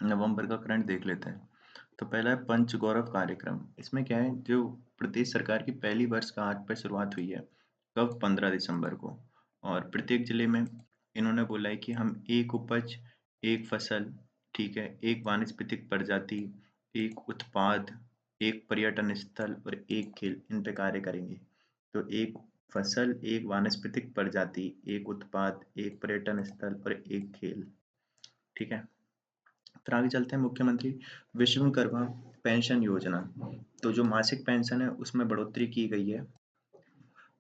नवंबर का करंट देख लेते हैं। तो पहला है पंच गौरव कार्यक्रम। इसमें क्या है, जो प्रदेश सरकार की पहली वर्षगांठ पर शुरुआत हुई है, कब 15 दिसंबर को। और प्रत्येक जिले में इन्होंने बोला है कि हम एक उपज, एक फसल, ठीक है, एक वानस्पतिक प्रजाति, एक उत्पाद, एक पर्यटन स्थल और एक खेल, इन पे कार्य करेंगे। तो एक फसल, एक वानस्पतिक प्रजाति, एक उत्पाद, एक पर्यटन स्थल और एक खेल, ठीक है। फिर आगे चलते हैं, मुख्यमंत्री विश्वकर्मा पेंशन योजना। तो जो मासिक पेंशन है उसमें बढ़ोतरी की गई है।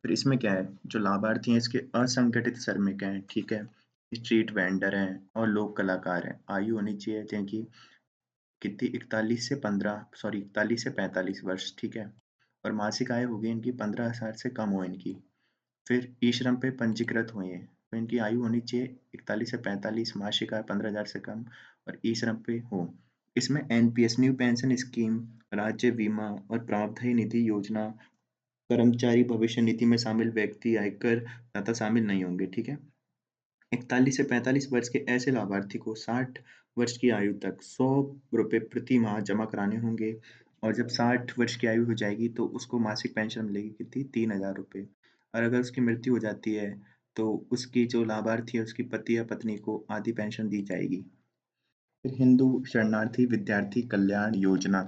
फिर इसमें क्या है, जो लाभार्थी हैं इसके असंगठित श्रमिक हैं, ठीक है, स्ट्रीट वेंडर हैं और लोक कलाकार हैं। आयु होनी चाहिए जिनकी कितनी, 41 से 45 वर्ष, ठीक है। और मासिक आय होगी इनकी 15,000 से कम हो इनकी। फिर ई श्रम पे पंजीकृत हुए हैं तो इनकी आयु होनी चाहिए 41 से 45, मासिक आय 15,000 से कम और ई श्रम पे हो। इसमें एनपीएस, न्यू पेंशन स्कीम, राज्य बीमा और प्रावधायी निधि योजना, कर्मचारी भविष्य निधि में शामिल व्यक्ति, आयकर दाता शामिल नहीं होंगे, ठीक है। 41 से 45 वर्ष के ऐसे लाभार्थी को 60 वर्ष की आयु तक ₹100 प्रति माह जमा कराने होंगे और जब 60 वर्ष की आयु हो जाएगी तो उसको मासिक पेंशन मिलेगी कितनी, ₹3,000। और अगर उसकी मृत्यु हो जाती है तो उसकी जो लाभार्थी है उसकी पति या पत्नी को आधी पेंशन दी जाएगी। फिर हिंदू शरणार्थी विद्यार्थी कल्याण योजना।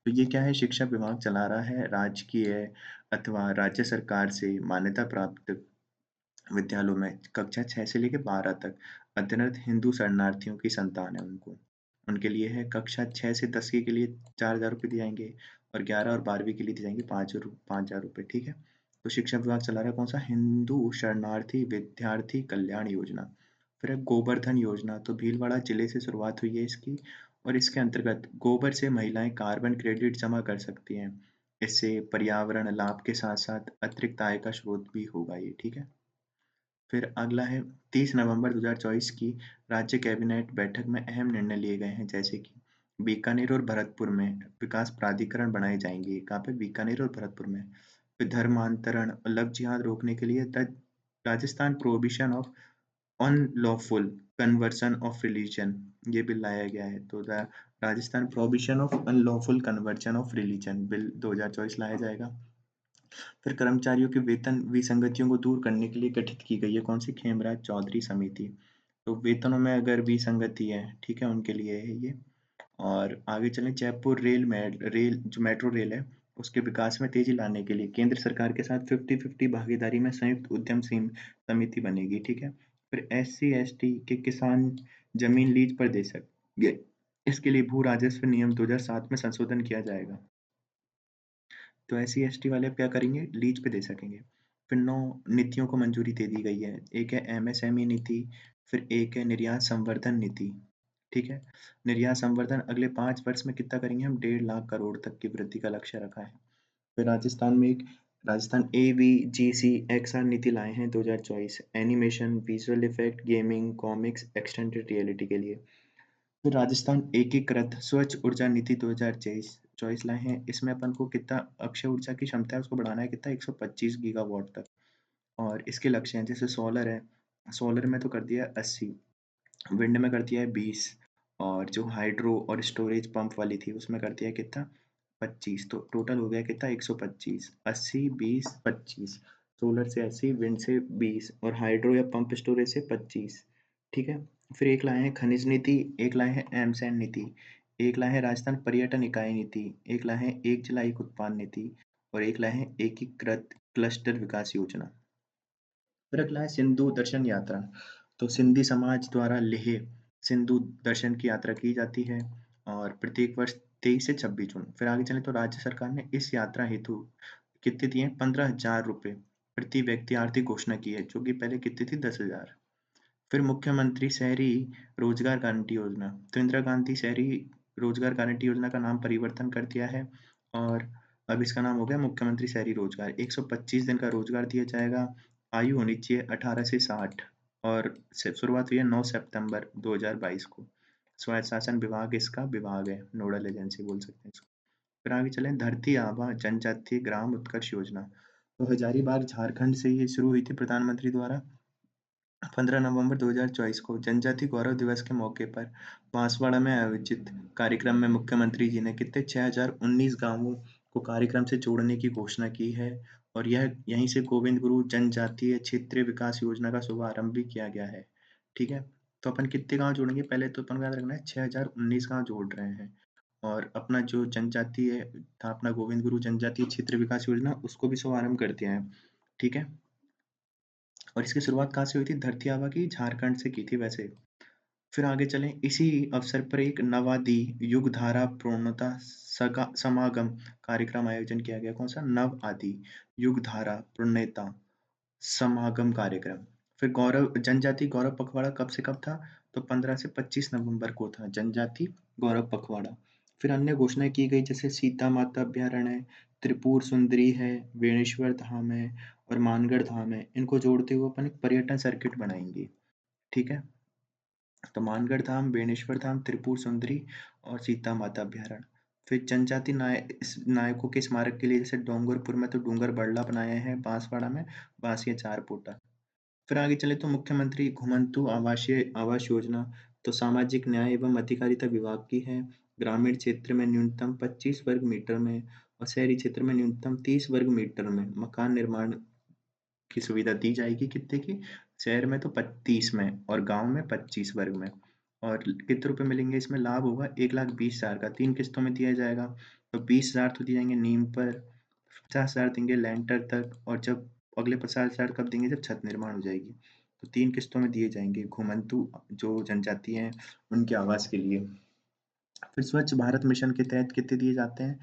तो ये क्या है, शिक्षा विभाग चला रहा है, राजकीय अथवा राज्य सरकार से मान्यता प्राप्त विद्यालयों में कक्षा 6 से लेके 12 तक अध्ययनरत हिंदू शरणार्थियों की संतान है उनको। उनके लिए है कक्षा 6 से 10 के लिए ₹4,000 दिए जाएँगे और 11 और 12वीं के लिए दिए जाएँगे ₹5,000, ठीक है? तो शिक्षा विभाग चला रहा है कौन-सा? हिंदू शरणार्थी विद्यार्थी कल्याण योजना। फिर है गोबर धन योजना, तो भीलवाड़ा जिले से शुरुआत हुई है इसकी और इसके अंतर्गत गोबर से महिलाएँ कार्बन क्रेडिट जमा कर सकती हैं। इससे पर्यावरण लाभ के साथ-साथ अतिरिक्त आय का स्रोत भी होगा ये, ठीक है? फिर अगला है 30 नवंबर 2024 की राज्य कैबिनेट बैठक में अहम निर्णय लिए गए हैं, जैसे कि बीकानेर और भरतपुर में विकास प्राधिकरण बनाए जाएंगे। कहाँ पे? बीकानेर और भरतपुर में। फिर धर्मांतरण और लव जिहाद रोकने के लिए the Rajasthan prohibition of unlawful conversion of religion, ये बिल लाया गया है। तो the Rajasthan prohibition of unlawful conversion of religion bill 2024 लाया जाएगा। फिर कर्मचारियों के वेतन विसंगतियों को दूर करने के लिए गठित की गई है कौन सी? खेमराज चौधरी समिति। तो वेतनों में अगर विसंगति है, ठीक है, उनके लिए है ये। और आगे चलें, जयपुर रेल जो मेट्रो रेल है उसके विकास में तेजी लाने के लिए केंद्र सरकार के साथ 50-50 भागीदारी में संयुक्त उद्यम समिति बनेगी, ठीक है। फिर एससी एसटी के किसान जमीन लीज पर दे सकेंगे, इसके लिए भू राजस्व नियम 2007 में संशोधन किया जाएगा। तो एससी-एसटी वाले अब क्या करेंगे? लीज पे दे सकेंगे। फिर 9 नीतियों को मंजूरी दे दी गई है। एक है एमएसएमई नीति, फिर एक है निर्यात संवर्धन नीति, ठीक है? निर्यात संवर्धन अगले 5 वर्ष में कितना करेंगे हम? 1.5 लाख करोड़ तक की वृद्धि का लक्ष्य रखा है। फिर राजस्थान में एक राजस्थान एवीजीसी नीति लाए हैं 2024, animation, visual effect, gaming, comics, extended reality के लिए। फिर राजस्थान एकीकृत स्वच्छ ऊर्जा नीति 2023 24 लाए हैं। इसमें अपन को कितना अक्षय ऊर्जा की क्षमता है उसको बढ़ाना है कितना? 125 गीगावाट तक। और इसके लक्ष्य हैं जैसे सोलर है, सोलर में तो कर दिया है 80, विंड में कर दिया है 20 और जो हाइड्रो और स्टोरेज पंप वाली थी उसमें कर दिया है कितना? 25। तो टोटल हो गया कितना? 125, 80, 20, 25। सोलर से 80, विंड से 20 और हाइड्रो या पंप स्टोरेज से 25, ठीक है। फिर एक लाए हैं खनिज नीति, एक लाए हैं एमसैंड नीति, एक लाए हैं राजस्थान पर्यटन इकाई नीति, एक लाए हैं एक जिला एक उत्पाद नीति और एक लाए हैं एकीकृत क्लस्टर विकास योजना। फिर अगला है सिंधु दर्शन यात्रा। तो सिंधी समाज द्वारा लेह सिंधु दर्शन की यात्रा की जाती है और प्रत्येक वर्ष 23 से 26 जून। फिर आगे चलें तो राज्य सरकार ने इस यात्रा हेतु कितने दिए हैं? 15,000 रुपये प्रति व्यक्ति आर्थिक घोषणा की है, जो कि पहले कितनी थी? 10,000। फिर मुख्यमंत्री शहरी रोजगार गारंटी योजना। तो इंदिरा गांधी शहरी रोजगार गारंटी योजना का नाम परिवर्तन कर दिया है और अब इसका नाम हो गया मुख्यमंत्री शहरी रोजगार। 125 दिन का रोजगार दिया जाएगा। आयु होनी चाहिए 18 से 60 और शुरुआत हुई है 9 सितंबर 2022 को। स्वायत्त शासन विभाग इसका विभाग है, नोडल एजेंसी बोल सकते हैं इसको। फिर आगे चलें, धरती आबा जनजातीय ग्राम उत्कर्ष योजना। तो हजारीबाग झारखंड से ये शुरू हुई थी प्रधानमंत्री द्वारा 15 नवंबर 2024 को जनजाति गौरव दिवस के मौके पर बांसवाड़ा में आयोजित कार्यक्रम में मुख्यमंत्री जी ने कितने 6019 गांवों को कार्यक्रम से जोड़ने की घोषणा की है और यह यहीं से गोविंद गुरु जनजातीय क्षेत्रीय विकास योजना का शुभारंभ भी किया गया है। ठीक है, तो अपन कितने गांव जोड़ेंगे? पहले तो अपन को याद रखना है 6019 गांव जोड़ रहे हैं और अपना जो जनजातीय था, अपना गोविंद गुरु जनजातीय क्षेत्र विकास योजना, उसको भी शुभारंभ कर दिया है। ठीक है, और इसकी शुरुआत कहाँ से हुई थी? धरती आबा की झारखंड से की थी वैसे। फिर आगे चलें, इसी अवसर पर एक नवादि युग धारा पूर्णता समागम कार्यक्रम आयोजन किया गया। कौन सा? नव आदि युग धारा प्रणेता समागम कार्यक्रम। फिर गौरव जनजाति गौरव पखवाड़ा कब से कब था? तो 15 से 25 नवंबर को था जनजाति गौरव पखवाड़ा। फिर अन्य घोषणाएं की गई जैसे सीता माता अभ्यारण्य है, त्रिपुर सुंदरी है, बेणेश्वर धाम है और मानगढ़ धाम है। इनको जोड़ते हुए अपन एक पर्यटन सर्किट बनाएंगे। ठीक है, तो मानगढ़ धाम, बेणेश्वर धाम, त्रिपुर सुंदरी और सीता माता अभ्यारण्य। फिर जनजाति नायकों के स्मारक के लिए जैसे डोंगरपुर में तो डूंगर बड़ला बनाए हैं, बांसवाड़ा में बांसिया चार पोटा। फिर आगे चले तो मुख्यमंत्री घुमंतु आवासीय आवास योजना तो सामाजिक न्याय एवं अधिकारिता विभाग की है। ग्रामीण क्षेत्र में न्यूनतम 25 वर्ग मीटर में और शहरी क्षेत्र में न्यूनतम 30 वर्ग मीटर में मकान निर्माण की सुविधा दी जाएगी। कितने की? शहर में तो 30 में और गांव में 25 वर्ग में। और कितने रुपए मिलेंगे? इसमें लाभ होगा 1,20,000 का। 3 किस्तों में दिया जाएगा। तो 20,000 तो दिए जाएंगे नींव पर, 50,000 देंगे लेंटर तक और जब अगले 50,000 कब देंगे? जब छत निर्माण हो जाएगी। तो 3 किस्तों में दिए जाएंगे घुमंतु जो जनजाति हैं उनके आवास के लिए। फिर स्वच्छ भारत मिशन के तहत कितने दिए जाते हैं?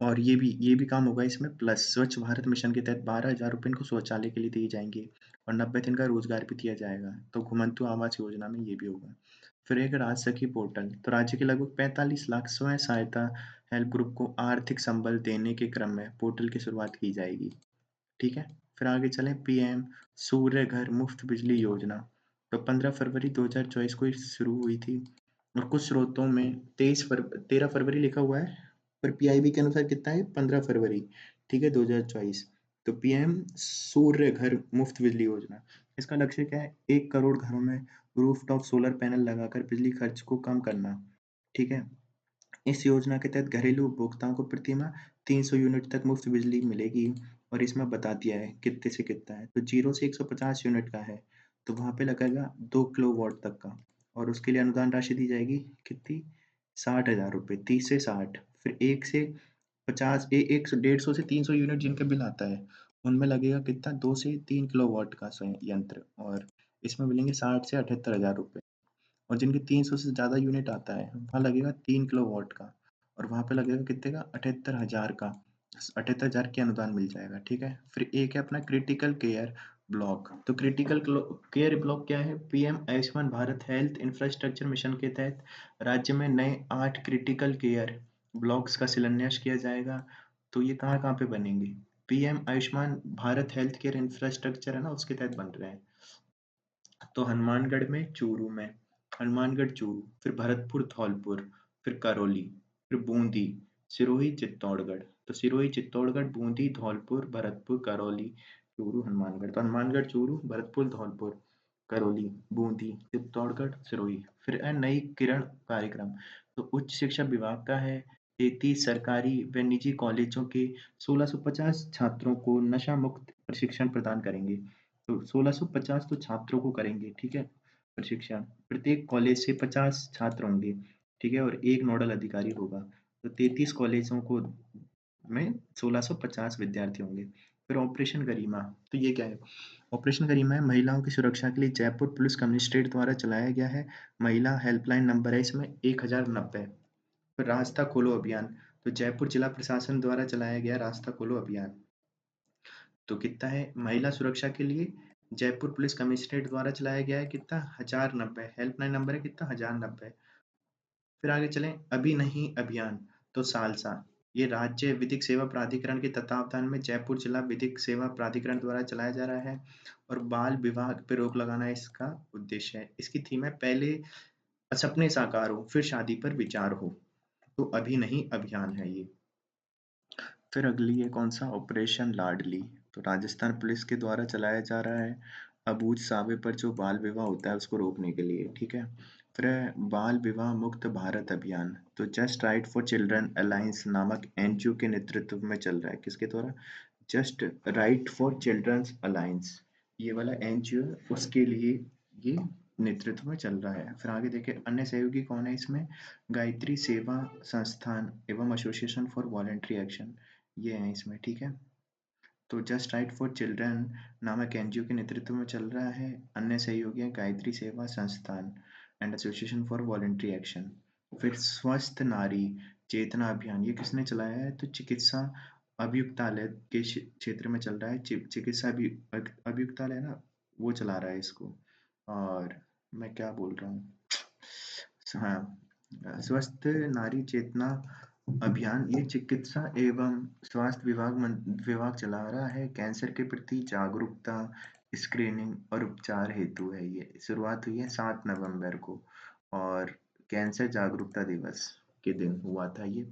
और ये भी काम होगा इसमें प्लस स्वच्छ भारत मिशन के तहत 12,000 रुपये इनको शौचालय के लिए दिए जाएंगे और 90 दिन का रोजगार भी दिया जाएगा। तो घुमंतु आवास योजना में ये भी होगा। फिर एक राज सखी पोर्टल तो राज्य के लगभग 45 लाख स्वयं सहायता हेल्प ग्रुप को आर्थिक संबल देने के क्रम में पोर्टल की शुरुआत की जाएगी। ठीक है, फिर आगे चलें, पीएम सूर्य घर मुफ्त बिजली योजना तो 15 फरवरी 2024 को शुरू हुई थी और कुछ स्रोतों में 13 फरवरी लिखा हुआ है पर पीआईबी के अनुसार कितना है? 15 फरवरी। ठीक है, 2024। तो पीएम सूर्य घर मुफ्त बिजली योजना, इसका लक्ष्य क्या है? 1 करोड़ घरों में रूफटॉप सोलर पैनल लगाकर बिजली खर्च को कम करना। ठीक है, इस योजना के तहत घरेलू उपभोक्ताओं को प्रति माह 300 यूनिट तक मुफ्त बिजली मिलेगी और इसमें बता दिया है कितने से कितना है। तो 0 से 150 यूनिट का है तो वहाँ पे लगेगा 2 किलोवाट तक का और उसके लिए अनुदान राशि दी जाएगी कितनी? 60,000 रुपये, 30 से 60। फिर 1 से 50 एक 150 से 300 यूनिट जिनका बिल आता है उनमें लगेगा कितना? 2 से 3 किलोवाट का यंत्र और इसमें मिलेंगे 60 से 78,000 रुपये। और जिनके 300 से ज़्यादा यूनिट आता है वहाँ लगेगा 3 किलोवाट का और वहाँ पे लगेगा कितने का? 78,000 का। 78,000 के अनुदान मिल जाएगा। ठीक है, फिर एक है अपना क्रिटिकल केयर ब्लॉक तो क्रिटिकल केयर ब्लॉक क्या है? PM Ayushman Bharat health infrastructure mission के तहत राज्य में नए 8 क्रिटिकल केयर ब्लॉक्स का शिलान्यास किया जाएगा। तो ये कहाँ कहाँ पे बनेंगे? PM Ayushman Bharat health care infrastructure है ना, उसके तहत बन रहे हैं। तो हनुमानगढ़ में, चूरू में, हनुमानगढ़ चूरू, फिर भरतपुर धौलपुर, फिर करौली, फिर बूंदी, सिरोही चित्तौड़गढ़। तो सिरोही चित्तौड़गढ़, बूंदी, धौलपुर, भरतपुर, करौली, चूरू, हनुमानगढ़। तो हनुमानगढ़, चूरू, भरतपुर, धौलपुर, करौली, बूंदी, चित्तौड़गढ़, सिरोही। फिर है नई किरण कार्यक्रम तो उच्च शिक्षा विभाग का है। 33 सरकारी व निजी कॉलेजों के 1650 छात्रों को नशा मुक्त प्रशिक्षण प्रदान करेंगे। तो 1650 तो छात्रों को करेंगे। ठीक है, प्रशिक्षण प्रत्येक कॉलेज से 50 छात्र होंगे। ठीक है, और एक नोडल अधिकारी होगा। तो 33 कॉलेजों को में 1650 विद्यार्थी होंगे। फिर ऑपरेशन गरिमा तो ये क्या है? ऑपरेशन गरिमा है महिलाओं की सुरक्षा के लिए जयपुर पुलिस कमिश्नरेट द्वारा चलाया गया है। महिला हेल्पलाइन नंबर है इसमें 1090। फिर रास्ता खोलो अभियान तो जयपुर जिला प्रशासन द्वारा चलाया गया रास्ता खोलो अभियान। तो कितना है? महिला सुरक्षा के लिए जयपुर पुलिस कमिश्नरेट द्वारा चलाया गया है कितना? 1090। हेल्पलाइन नंबर है कितना? 1090। फिर आगे चलें, अभी नहीं अभियान तो सालसा ये राज्य विधिक सेवा प्राधिकरण के तत्वावधान में जयपुर जिला विधिक सेवा प्राधिकरण द्वारा चलाया जा रहा है और बाल विवाह पे रोक लगाना इसका उद्देश्य है। इसकी थीम है पहले सपने साकार हो फिर शादी पर विचार हो। तो अभी नहीं अभियान है ये। फिर अगली है कौन सा? ऑपरेशन लाडली तो राजस्थान पुलिस के द्वारा चलाया जा रहा है अबूझ सावे पर जो बाल विवाह होता है उसको रोकने के लिए, ठीक है? फिर है बाल विवाह मुक्त भारत अभियान, तो just right for children alliance नामक एनजीओ के नेतृत्व में चल रहा है, किसके द्वारा? Just right for children's alliance, ये वाला एनजीओ उसके लिए ये नेतृत्व में चल रहा है। फिर आगे देखिए अन्य सहयोगी कौन है इसमें? गायत्री सेवा संस्थान एवं एसोसिएशन फॉर वॉलंटरी एक्शन, ये है इसमें, ठीक है? तो जस्ट राइट फॉर चिल्ड्रन नामक एनजीओ के नेतृत्व में चल रहा है। अन्य सहयोगी हैं गायत्री सेवा संस्थान and association for voluntary action. फिर स्वस्थ नारी चेतना अभियान, ये किसने चलाया है? तो चिकित्सा अभियुक्तालय के क्षेत्र में चल रहा है। चिकित्सा अभियुक्तालय ना, वो चला रहा है इसको। और मैं क्या बोल रहा हूँ, हाँ, स्वस्थ नारी चेतना अभियान ये चिकित्सा एवं स्वास्थ्य विभाग चला रहा है। कैंसर के प्रति जागरूकता, स्क्रीनिंग और उपचार हेतु है ये। शुरुआत हुई है 7 नवंबर को और कैंसर जागरूकता दिवस के दिन हुआ था ये।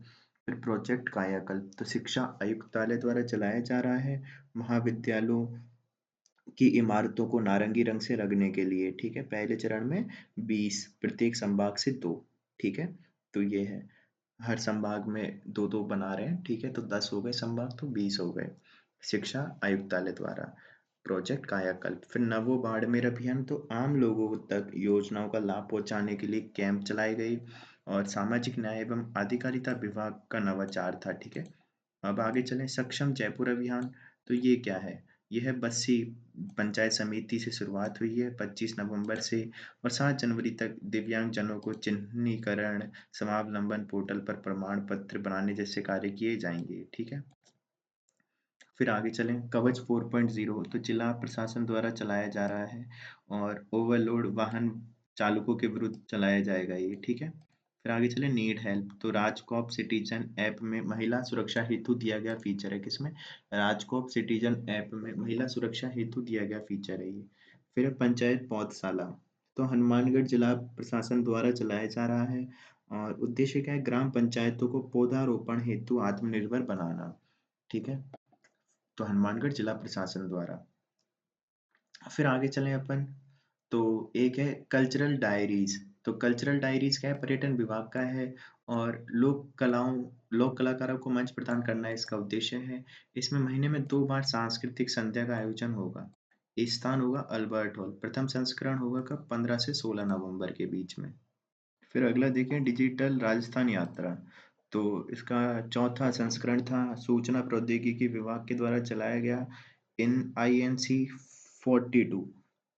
फिर प्रोजेक्ट कायाकल्प तो शिक्षा आयुक्तालय द्वारा चलाया जा रहा है। महाविद्यालयों की इमारतों को नारंगी रंग से रंगने के लिए, ठीक है? पहले चरण में 20, प्रत्येक संभाग से 2, ठीक है? तो ये है, हर संभाग में 2-2 बना रहे हैं, ठीक है? तो 10 हो गए संभाग, तो 20 हो गए। शिक्षा आयुक्तालय द्वारा प्रोजेक्ट कायाकल्प। फिर नवो बाड़मेर अभियान, तो आम लोगों तक योजनाओं का लाभ पहुंचाने के लिए कैंप चलाए गए और सामाजिक न्याय एवं अधिकारिता विभाग का नवाचार था, ठीक है? अब आगे चलें, सक्षम जयपुर अभियान, तो ये क्या है? यह बस्सी पंचायत समिति से शुरुआत हुई है 25 नवंबर से और 7 जनवरी तक दिव्यांगजनों को चिन्हीकरण, स्वावलंबन पोर्टल पर प्रमाण पत्र बनाने जैसे कार्य किए जाएंगे, ठीक है? फिर आगे चलें, कवच 4.0 तो जिला प्रशासन द्वारा चलाया जा रहा है और ओवरलोड वाहन चालकों के विरुद्ध चलाया जाएगा ये, ठीक है? फिर आगे चलें, नीड हेल्प तो राजकॉप सिटीजन ऐप में महिला सुरक्षा हेतु दिया गया फीचर है। किसमें? राजकॉप सिटीजन ऐप में महिला सुरक्षा हेतु दिया गया फीचर है ये। फिर है पंचायत पौधशाला, तो हनुमानगढ़ जिला प्रशासन द्वारा चलाया जा रहा है और उद्देश्य क्या है? ग्राम पंचायतों को पौधारोपण हेतु आत्मनिर्भर बनाना, ठीक है? तो हनुमानगढ़ जिला प्रशासन द्वारा। फिर आगे चलें अपन, तो एक है कल्चरल डायरीज, तो कल्चरल डायरीज क्या है? पर्यटन विभाग का है और लोक कलाकारों को मंच प्रदान करना इसका उद्देश्य है। इसमें महीने में 2 बार सांस्कृतिक संध्या का आयोजन होगा। स्थान होगा अल्बर्ट हॉल। प्रथम संस्करण होगा कब? 15 से 16 नवंबर के बीच में। फिर अगला देखें, डिजिटल राजस्थान यात्रा, तो इसका चौथा संस्करण था, सूचना प्रौद्योगिकी विभाग के द्वारा चलाया गया इन INC 42,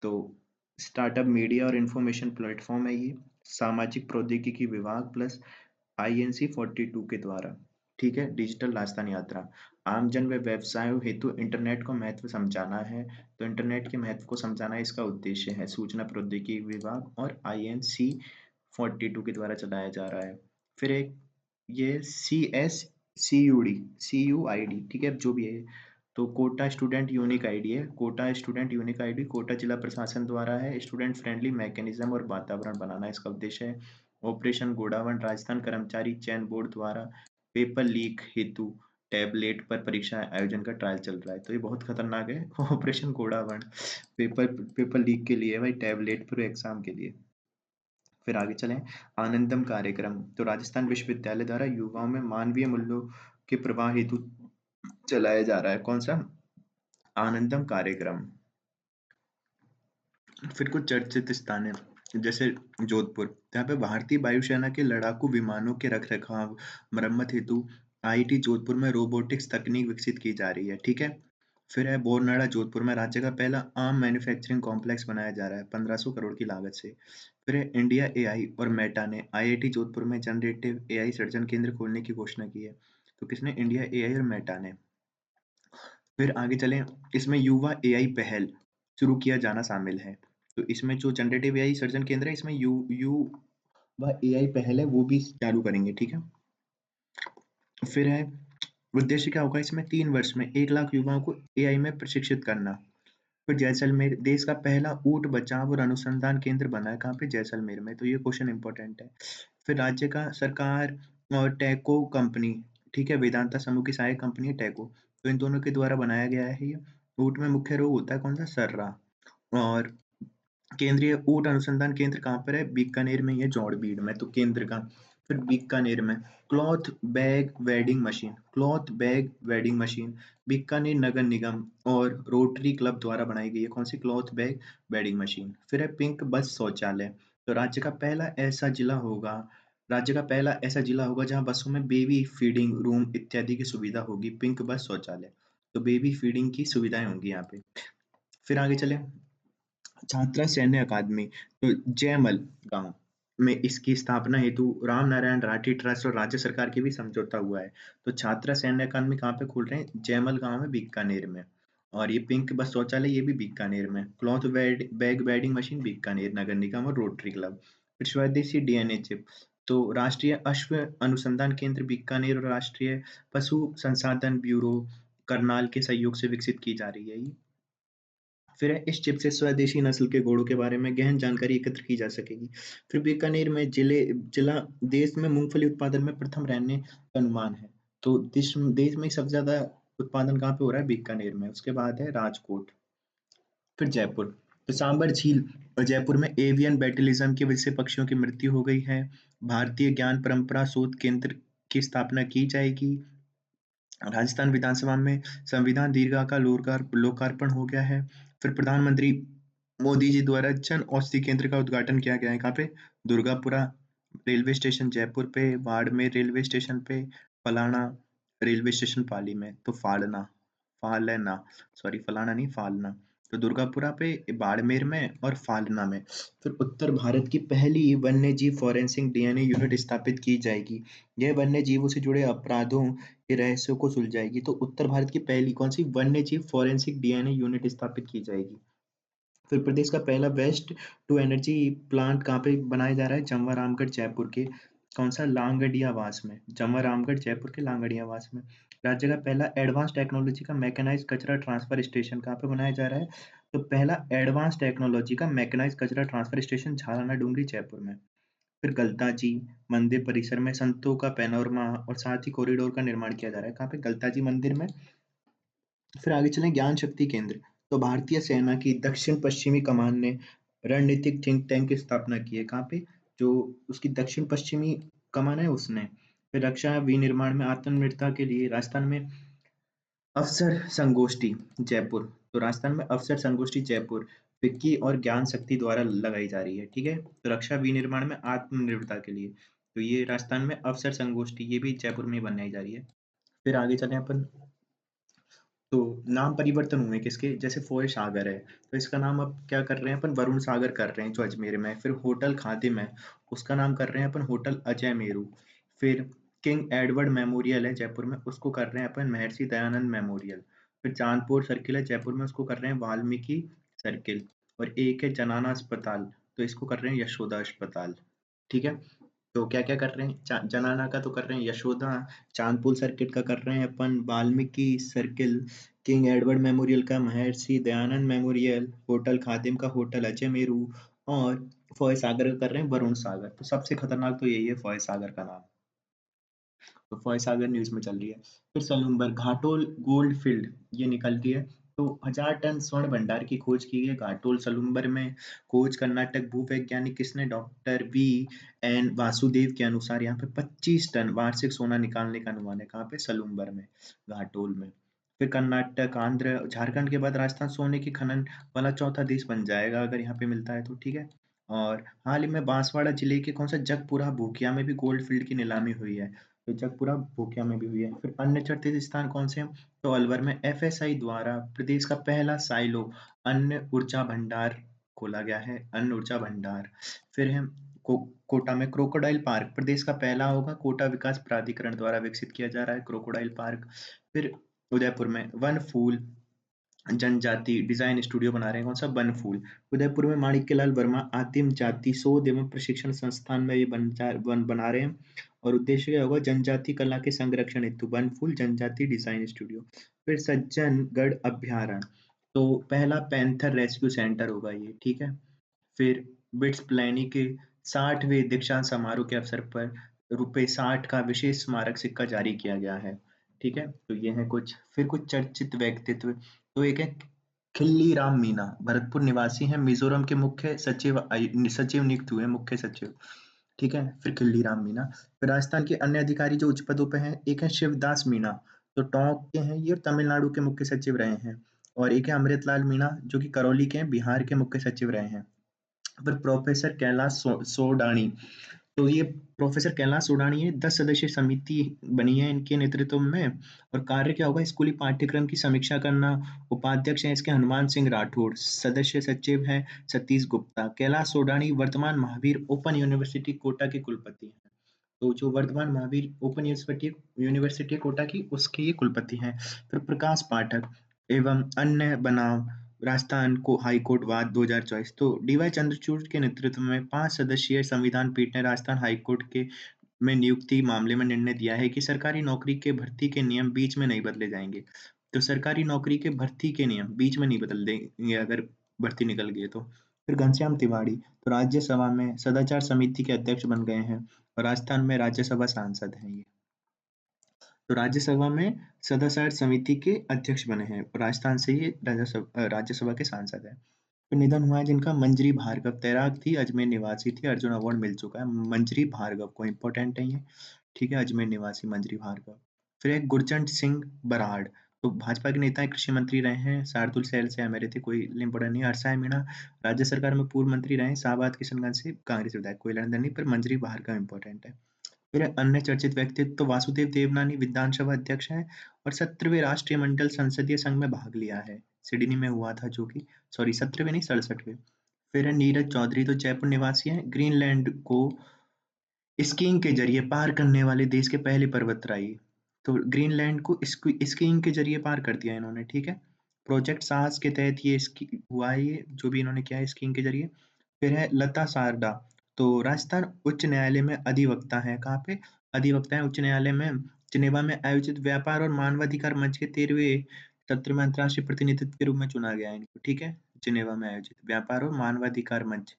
तो स्टार्टअप मीडिया और इंफॉर्मेशन प्लेटफॉर्म है ये, सामाजिक प्रौद्योगिकी विभाग प्लस INC 42 के द्वारा, ठीक है? डिजिटल राजस्थान यात्रा आमजन व व्यवसायों हेतु इंटरनेट को महत्व समझाना है, तो इंटरनेट के महत्व को समझाना इसका उद्देश्य है। सूचना प्रौद्योगिकी विभाग और INC 42 के द्वारा चलाया जा रहा है। फिर एक ये CUID, ठीक है? जो भी है, तो कोटा स्टूडेंट यूनिक आईडी है। Kota student unique ID Kota जिला प्रशासन द्वारा है। स्टूडेंट फ्रेंडली मैकेनिज्म और वातावरण बनाना इसका उद्देश्य है। ऑपरेशन गोडावण राजस्थान कर्मचारी चयन बोर्ड द्वारा पेपर लीक हेतु टैबलेट पर परीक्षा आयोजन का ट्रायल चल रहा है, तो ये बहुत खतरनाक है। ऑपरेशन गोडावण पेपर लीक के लिए है भाई, टैबलेट पर एग्जाम के लिए। फिर आगे चलें, आनंदम कार्यक्रम, तो राजस्थान विश्वविद्यालय द्वारा युवाओं में मानवीय मूल्यों के प्रवाह हेतु चलाया जा रहा है। कौन सा? आनंदम कार्यक्रम। फिर कुछ चर्चित स्थान है जैसे जोधपुर, जहाँ पे भारतीय वायुसेना के लड़ाकू विमानों के रखरखाव मरम्मत हेतु IIT जोधपुर में रोबोटिक्स तकनीक विकसित की जा रही है, ठीक है? फिर है बोरनाड़ा जोधपुर में राज्य का पहला आर्म मैन्युफैक्चरिंग कॉम्प्लेक्स बनाया जा रहा है 1500 करोड़ की लागत से। फिर है इंडिया AI और मेटा ने IIT जोधपुर में जनरेटिव AI सर्जन केंद्र खोलने की घोषणा की है। तो किसने? इंडिया AI और मेटा ने। फिर आगे चलें, इसमें युवा AI पहल शुरू किया जाना शामिल है। तो इसमें जो जनरेटिव AI सर्जन केंद्र है, इसमें युवा AI पहल है, वो भी चालू करेंगे, ठीक है? फिर है उद्देश्य क्या होगा इसमें? 3 वर्ष में 1 लाख युवाओं को AI में प्रशिक्षित करना। फिर जैसलमेर देश का पहला ऊंट बचाव और अनुसंधान केंद्र बना है, कहाँ पे? जैसलमेर में, तो ये क्वेश्चन इंपॉर्टेंट है। फिर राज्य का सरकार और टैको कंपनी, ठीक है? वेदांता समूह की सहायक कंपनी है टैको, तो इन दोनों के द्वारा बनाया गया है ये। ऊंट में मुख्य रोग होता है कौन सा? सर्रा। और केंद्रीय ऊँट अनुसंधान केंद्र कहाँ पर है? बीकानेर में ही है, जोड़बीड़ में, तो केंद्र का। फिर बीकानेर में cloth bag vending machine Bikaner नगर निगम और रोटरी क्लब द्वारा बनाई गई है। कौन सी? Cloth bag vending machine. फिर है पिंक बस शौचालय। तो राज्य का पहला ऐसा जिला होगा जहाँ बसों में बेबी फीडिंग रूम इत्यादि की सुविधा होगी। पिंक बस शौचालय, तो बेबी फीडिंग की सुविधाएं होंगी यहाँ पे। फिर आगे चले, छात्रा सैन्य अकादमी, तो जयमल गांव में इसकी स्थापना हेतु राम नारायण राठी ट्रस्ट और राज्य सरकार के भी समझौता हुआ है। तो छात्रा सैन्य अकादमी कहाँ पे खोल रहे हैं? जयमल गांव में, बीकानेर में। और ये पिंक बस शौचालय ये भी बीकानेर में। Cloth bag vending machine Bikaner नगर निगम और रोटरी क्लब। फिर स्वदेशी डीएनए चिप, तो राष्ट्रीय अश्व अनुसंधान केंद्र बीकानेर और राष्ट्रीय पशु संसाधन ब्यूरो करनाल के सहयोग से विकसित की जा रही है ये। फिर इस चिप से स्वदेशी नस्ल के घोड़ों के बारे में गहन जानकारी एकत्र की जा सकेगी। फिर बीकानेर में जिला देश में मूंगफली उत्पादन में प्रथम रहने का अनुमान है। तो देश में सबसे ज्यादा उत्पादन कहाँ पे हो रहा है? बीकानेर में। उसके बाद है राजकोट। फिर जयपुर, तो सांबर झील और जयपुर में एवियन बैटिलिज्म की वजह से पक्षियों की मृत्यु हो गई है। भारतीय ज्ञान परंपरा शोध केंद्र की स्थापना की जाएगी। राजस्थान विधानसभा में संविधान दीर्घा का लोकार्पण हो गया है। फिर प्रधानमंत्री मोदी जी द्वारा जन औषधि केंद्र का उद्घाटन किया गया है। कहाँ पे? दुर्गापुरा रेलवे स्टेशन जयपुर पे, बाड़मेर रेलवे स्टेशन पे, फलाना रेलवे स्टेशन पाली में, तो फालना, सॉरी फलाना नहीं फालना। तो दुर्गापुरा पे, बाड़मेर में और फालना में। फिर उत्तर भारत की पहली वन्य जीव फॉरेंसिक डीएनए यूनिट स्थापित की जाएगी। यह वन्य जीवों से जुड़े अपराधों के रहस्यों को सुलझाएगी। तो उत्तर भारत की पहली कौन सी वन्य जीव फॉरेंसिक डीएनए यूनिट स्थापित की जाएगी। फिर प्रदेश का पहला वेस्ट टू एनर्जी प्लांट कहाँ पे बनाया जा रहा है? जमवारामगढ़ जयपुर के कौन सा? लांगड़ियावास में। जमवारामगढ़ जयपुर के लांगड़ियावास में। राज्य का पहला एडवांस टेक्नोलॉजी का मैकेनाइज्ड कचरा ट्रांसफर स्टेशन कहाँ पे बनाया जा रहा है? तो पहला एडवांस टेक्नोलॉजी का मैकेनाइज्ड कचरा ट्रांसफर स्टेशन झालाना डूंगरी जयपुर में। फिर गलता जी मंदिर परिसर में संतों का पैनोरमा और साथ ही कॉरिडोर का निर्माण किया जा रहा है। कहाँ पे? गलता जी मंदिर में। फिर आगे चलें, ज्ञान शक्ति केंद्र। तो भारतीय सेना की दक्षिण पश्चिमी कमान ने रणनीतिक थिंक टैंक की स्थापना की है। कहाँ पे? जो उसकी दक्षिण पश्चिमी कमान है उसने। फिर रक्षा विनिर्माण में आत्मनिर्भरता के लिए राजस्थान में अफसर संगोष्ठी जयपुर, तो राजस्थान में अफसर संगोष्ठी जयपुर विक्की और ज्ञान शक्ति द्वारा लगाई जा रही है। ठीक है, तो रक्षा विनिर्माण में आत्मनिर्भरता के लिए, तो ये राजस्थान में अफसर संगोष्ठी ये भी जयपुर में ही बनाई जा रही है। फिर आगे चले अपन, तो नाम परिवर्तन हुए किसके? जैसे फोय सागर है, तो इसका नाम अब क्या कर रहे हैं अपन? वरुण सागर कर रहे हैं जो अजमेर में है। फिर होटल खादिम है, उसका नाम कर रहे हैं अपन होटल अजय मेरू। फिर किंग एडवर्ड मेमोरियल है जयपुर में, उसको कर रहे हैं अपन महर्षि दयानंद मेमोरियल। फिर चांदपुर सर्किल है जयपुर में, उसको कर रहे हैं वाल्मीकि सर्किल। और एक है जनाना अस्पताल, तो इसको कर रहे हैं यशोदा अस्पताल। ठीक है, तो क्या क्या कर रहे हैं? जनाना का तो कर रहे हैं यशोदा, चांदपुर सर्किट का कर रहे हैं अपन Valmiki circle, king Edward memorial का महर्षि दयानंद मेमोरियल, होटल खादिम का होटल अजय मेरू, और फॉय सागर का कर रहे हैं वरुण सागर। तो सबसे खतरनाक तो यही है फॉय सागर का नाम। तो फॉय सागर न्यूज में चल रही है। फिर सलूम्बर घाटोल गोल्ड फील्ड ये निकलती है। तो 1000 टन स्वर्ण भंडार की खोज की गई घाटोल सलूम्बर में। खोज कर्नाटक भूवैज्ञानिक किसने? डॉक्टर वी एन वासुदेव के अनुसार यहाँ पे 25 टन वार्षिक सोना निकालने का अनुमान है। कहाँ पे? सलूम्बर में, घाटोल में। फिर कर्नाटक आंध्र झारखंड के बाद राजस्थान सोने की खनन वाला चौथा देश बन जाएगा अगर यहाँ पे मिलता है तो। ठीक है, और हाल ही में बांसवाड़ा जिले के कौन सा जगपुरा भूकिया में भी गोल्ड फील्ड की नीलामी हुई है। तो जगपुरा भूकिया में भी हुई है। फिर अन्य चर्चित स्थान कौन से हैं? तो अलवर में एफएसआई द्वारा प्रदेश का पहला साइलो अन्न ऊर्जा भंडार खोला गया है, अन्न ऊर्जा भंडार। फिर है कोटा में क्रोकोडाइल पार्क प्रदेश का पहला होगा, कोटा विकास प्राधिकरण द्वारा विकसित किया जा रहा है क्रोकोडाइल पार्क। फिर उदयपुर में वन फूल जनजाति डिजाइन स्टूडियो बना रहे हैं। कौन सा? बनफूल। उदयपुर में माणिक्यलाल वर्मा आदिम जाति शोध एवं प्रशिक्षण संस्थान में ये बना रहे हैं। और उद्देश्य क्या होगा? जनजाति कला के संरक्षण हेतु बनफूल जनजाति डिजाइन स्टूडियो। फिर सज्जनगढ़ अभ्यारण्य, तो पहला पैंथर रेस्क्यू सेंटर होगा ये। ठीक है, फिर बिट्स प्लानी के 60वें दीक्षांत समारोह के अवसर पर ₹60 का विशेष स्मारक सिक्का जारी किया गया है। ठीक है, तो ये है कुछ। फिर कुछ चर्चित व्यक्तित्व, तो एक है खिल्ली राम मीणा भरतपुर निवासी हैं, मिजोरम के मुख्य सचिव नियुक्त हुए, मुख्य सचिव। ठीक है, फिर खिल्ली राम मीणा। फिर राजस्थान के अन्य अधिकारी जो उच्च पदों पे हैं, एक है शिवदास मीणा, तो टोंक के हैं ये, और तमिलनाडु के मुख्य सचिव रहे हैं। और एक है अमृतलाल मीणा, जो कि करौली के हैं, बिहार के मुख्य सचिव रहे हैं। फिर प्रोफेसर कैलाश सोडानी, तो ये प्रोफेसर कैलाश सोडानी है, 10 सदस्यीय समिति बनी है इनके नेतृत्व में। और कार्य क्या होगा, स्कूली पाठ्यक्रम की समीक्षा करना। उपाध्यक्ष हैं इसके हनुमान सिंह राठौड़, सदस्य सचिव हैं सतीश गुप्ता। कैलाश सोडानी वर्तमान महावीर ओपन यूनिवर्सिटी कोटा के कुलपति हैं। तो जो Vardhman Mahaveer open university university Kota की, उसके ये कुलपति हैं। फिर प्रकाश पाठक एवं अन्य बनाम राजस्थान को हाईकोर्ट वाद 2024, तो डीवाई चंद्रचूड़ के नेतृत्व में 5 सदस्यीय संविधान पीठ ने राजस्थान हाईकोर्ट के में नियुक्ति मामले में निर्णय दिया है कि सरकारी नौकरी के भर्ती के नियम बीच में नहीं बदले जाएंगे। तो सरकारी नौकरी के भर्ती के नियम बीच में नहीं बदल देंगे अगर भर्ती निकल गई तो। फिर घनश्याम तिवाड़ी, तो राज्यसभा में सदाचार समिति के अध्यक्ष बन गए हैं, और राजस्थान में राज्यसभा सांसद हैं ये। तो राज्यसभा में सदाचार समिति के अध्यक्ष बने हैं, राजस्थान से ये राज्यसभा के सांसद हैं। तो निधन हुआ है जिनका, मंजरी भार्गव, तैराक थी, अजमेर निवासी थी, अर्जुन अवार्ड मिल चुका है मंजरी भार्गव को, इंपॉर्टेंट है ये। ठीक है, अजमेर निवासी मंजरी भार्गव। फिर एक गुरचंद सिंह बराड़, तो भाजपा के नेता है, कृषि मंत्री रहे हैं, शार्दुल शहर से एमएलए थे, कोई इंपॉर्टेंट नहीं। हर्षाय मीणा राज्य सरकार में पूर्व मंत्री रहे, शाहबाद किशनगंज से कांग्रेस विधायक, कोई लेना देना नहीं, पर मंजरी भार्गव इंपॉर्टेंट है। फिर अन्य चर्चित व्यक्तित्व, तो वासुदेव देवनानी विधानसभा अध्यक्ष हैं, और 17वें राष्ट्रीय मंडल संसदीय संघ में भाग लिया है, सिडनी में हुआ था, जो कि, सॉरी 17वें नहीं 67वें। फिर है नीरज चौधरी, तो जयपुर निवासी हैं, ग्रीनलैंड को स्कीइंग के जरिए पार करने वाले देश के पहले पर्वतराई, तो ग्रीनलैंड को स्कीइंग के जरिए पार कर दिया इन्होंने। ठीक है, प्रोजेक्ट साहस के तहत ये हुआ है, ये जो भी इन्होंने किया है स्कीइंग के जरिए। फिर है लता सारडा, तो राजस्थान उच्च न्यायालय में अधिवक्ता है, कहाँ पे अधिवक्ता है, उच्च न्यायालय में जिनेवा में आयोजित व्यापार और मानवाधिकार मंच के 13वें सत्र में अंतर्राष्ट्रीय प्रतिनिधित्व के रूप में चुना गया है इनको। ठीक है, जिनेवा में आयोजित व्यापार और मानवाधिकार मंच,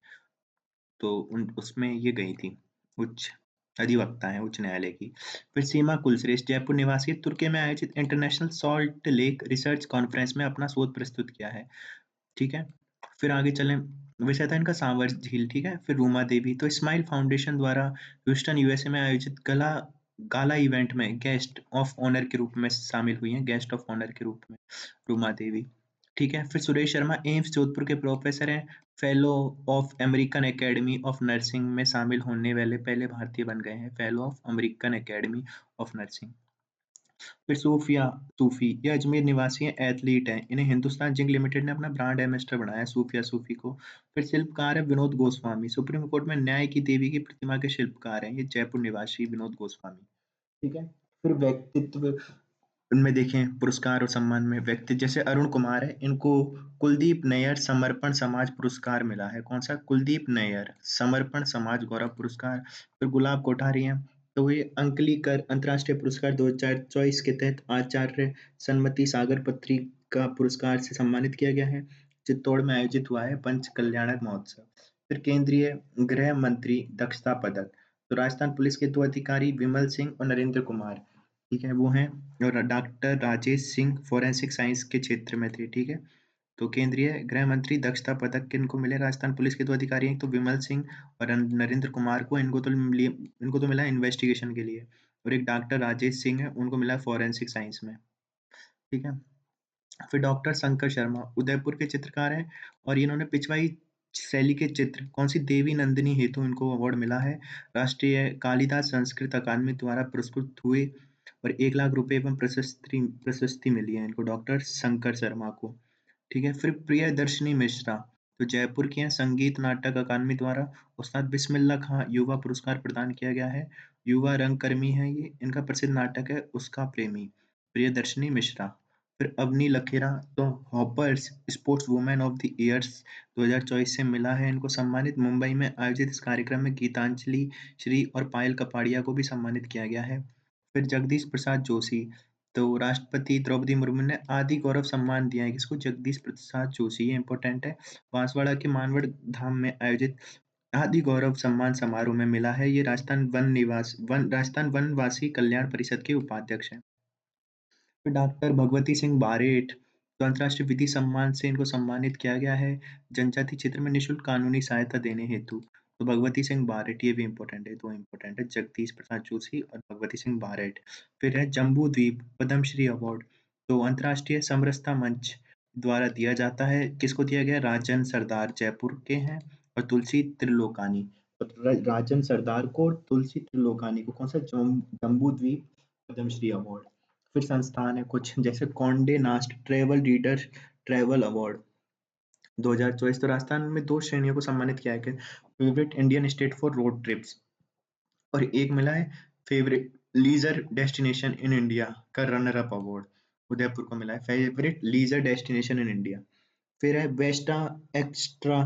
तो उसमें ये गई थी, उच्च अधिवक्ता है उच्च न्यायालय की। फिर सीमा कुलश्रेष्ठ, जयपुर निवासी, तुर्की में आयोजित international salt lake research conference में अपना शोध प्रस्तुत किया है। ठीक है, फिर आगे चलें, वैसे था इनका सांवर झील। ठीक है, फिर रूमा देवी, तो स्माइल फाउंडेशन द्वारा ह्यूस्टन यूएसए में आयोजित गाला इवेंट में गेस्ट ऑफ ऑनर के रूप में शामिल हुई हैं, गेस्ट ऑफ ऑनर के रूप में रूमा देवी। ठीक है, फिर सुरेश शर्मा एम्स जोधपुर के प्रोफेसर हैं, fellow of American academy of nursing में शामिल होने वाले पहले भारतीय बन गए हैं, fellow of American academy of nursing. फिर सूफी, ये अजमेर निवासी हैं, एथलीट हैं, इन्हें हिंदुस्तान जिंक लिमिटेड ने अपना ब्रांड एम्बेसडर बनाया है, सूफिया सूफी को। फिर शिल्पकार है विनोद गोस्वामी, सुप्रीम कोर्ट में न्याय की देवी की प्रतिमा के शिल्पकार हैं, ये जयपुर निवासी विनोद गोस्वामी। ठीक है, फिर व्यक्तित्व, उनमें देखें पुरस्कार और सम्मान में, व्यक्ति जैसे अरुण कुमार है, इनको कुलदीप नैयर समर्पण समाज पुरस्कार मिला है, कौन सा, कुलदीप नैयर समर्पण समाज गौरव पुरस्कार। फिर गुलाब कोठारी हैं, तो ये अंकलीकर अंतर्राष्ट्रीय पुरस्कार 2024 के तहत आचार्य सन्मति सागर पत्रिका पुरस्कार से सम्मानित किया गया है, चित्तौड़ में आयोजित हुआ है पंच कल्याणक महोत्सव। फिर केंद्रीय गृह मंत्री दक्षता पदक, तो राजस्थान पुलिस के 2 अधिकारी विमल सिंह और नरेंद्र कुमार, ठीक है, वो हैं। और doctor Rajesh Singh forensic science के क्षेत्र में थे। ठीक है, तो केंद्रीय गृह मंत्री दक्षता पदक किनको मिले, राजस्थान पुलिस के 2 अधिकारी हैं, एक तो विमल सिंह और नरेंद्र कुमार को, इनको तो मिला इन्वेस्टिगेशन के लिए, और एक डॉक्टर राजेश सिंह है, उनको मिला फोरेंसिक साइंस में। ठीक है, फिर डॉक्टर शंकर शर्मा उदयपुर के चित्रकार हैं, और इन्होंने पिछवाई शैली के चित्र कौन सी देवी नंदिनी हेतु इनको अवार्ड मिला है, राष्ट्रीय कालिदास संस्कृत अकादमी द्वारा पुरस्कृत हुए, और 1 लाख रुपए एवं प्रशस्ति प्रशस्ति मिली है इनको, डॉक्टर शंकर शर्मा को। ठीक है, फिर प्रियदर्शनी मिश्रा, तो जयपुर की हैं, संगीत नाटक अकादमी द्वारा उस्ताद बिस्मिल्लाह खां युवा पुरस्कार प्रदान किया गया है, युवा रंगकर्मी है ये, इनका प्रसिद्ध नाटक है उसका प्रेमी, प्रियदर्शनी मिश्रा। फिर अवनी लखेरा, तो hoppers sports women of the years 2024 से मिला है इनको सम्मानित, मुंबई में आयोजित इस कार्यक्रम में गीतांजलि श्री और पायल कपाड़िया को भी सम्मानित किया गया है। फिर जगदीश प्रसाद जोशी, तो राष्ट्रपति द्रौपदी मुर्मू ने आदि गौरव सम्मान दिया है किसको, जगदीश प्रसाद जोशी, ये इंपॉर्टेंट है। बांसवाड़ा के मानवड़ धाम में आयोजित आदि गौरव सम्मान समारोह में मिला है, ये राजस्थान वनवासी कल्याण परिषद के उपाध्यक्ष हैं। फिर डॉक्टर भगवती सिंह बारेठ, तो अंतर्राष्ट्रीय विधि सम्मान से इनको सम्मानित किया गया है जनजाति क्षेत्र में निःशुल्क कानूनी सहायता देने हेतु। तो भगवती सिंह बारेट, ये भी इम्पोर्टेंट है, 2 इम्पोर्टेंट है, जगदीश प्रसाद जोशी और भगवती सिंह बारेट। फिर है जम्बू द्वीप पद्मश्री अवार्ड, तो अंतर्राष्ट्रीय समरसता मंच द्वारा दिया जाता है। किसको दिया गया है? राजन सरदार जयपुर के हैं और तुलसी त्रिलोकानी। तो राजन सरदार को और तुलसी त्रिलोकानी को कौन सा जम्बू द्वीप पद्मश्री अवार्ड। फिर संस्थान है कुछ जैसे Conde नास्ट travel reader travel award 2024। तो राजस्थान में 2 श्रेणियों को सम्मानित किया गया, favourite Indian state for road trips, और एक मिला है favourite leisure destination in India का रनर अप अवार्ड, उदयपुर को मिला है favourite leisure destination in India. फिर है बेस्ट एक्स्ट्रा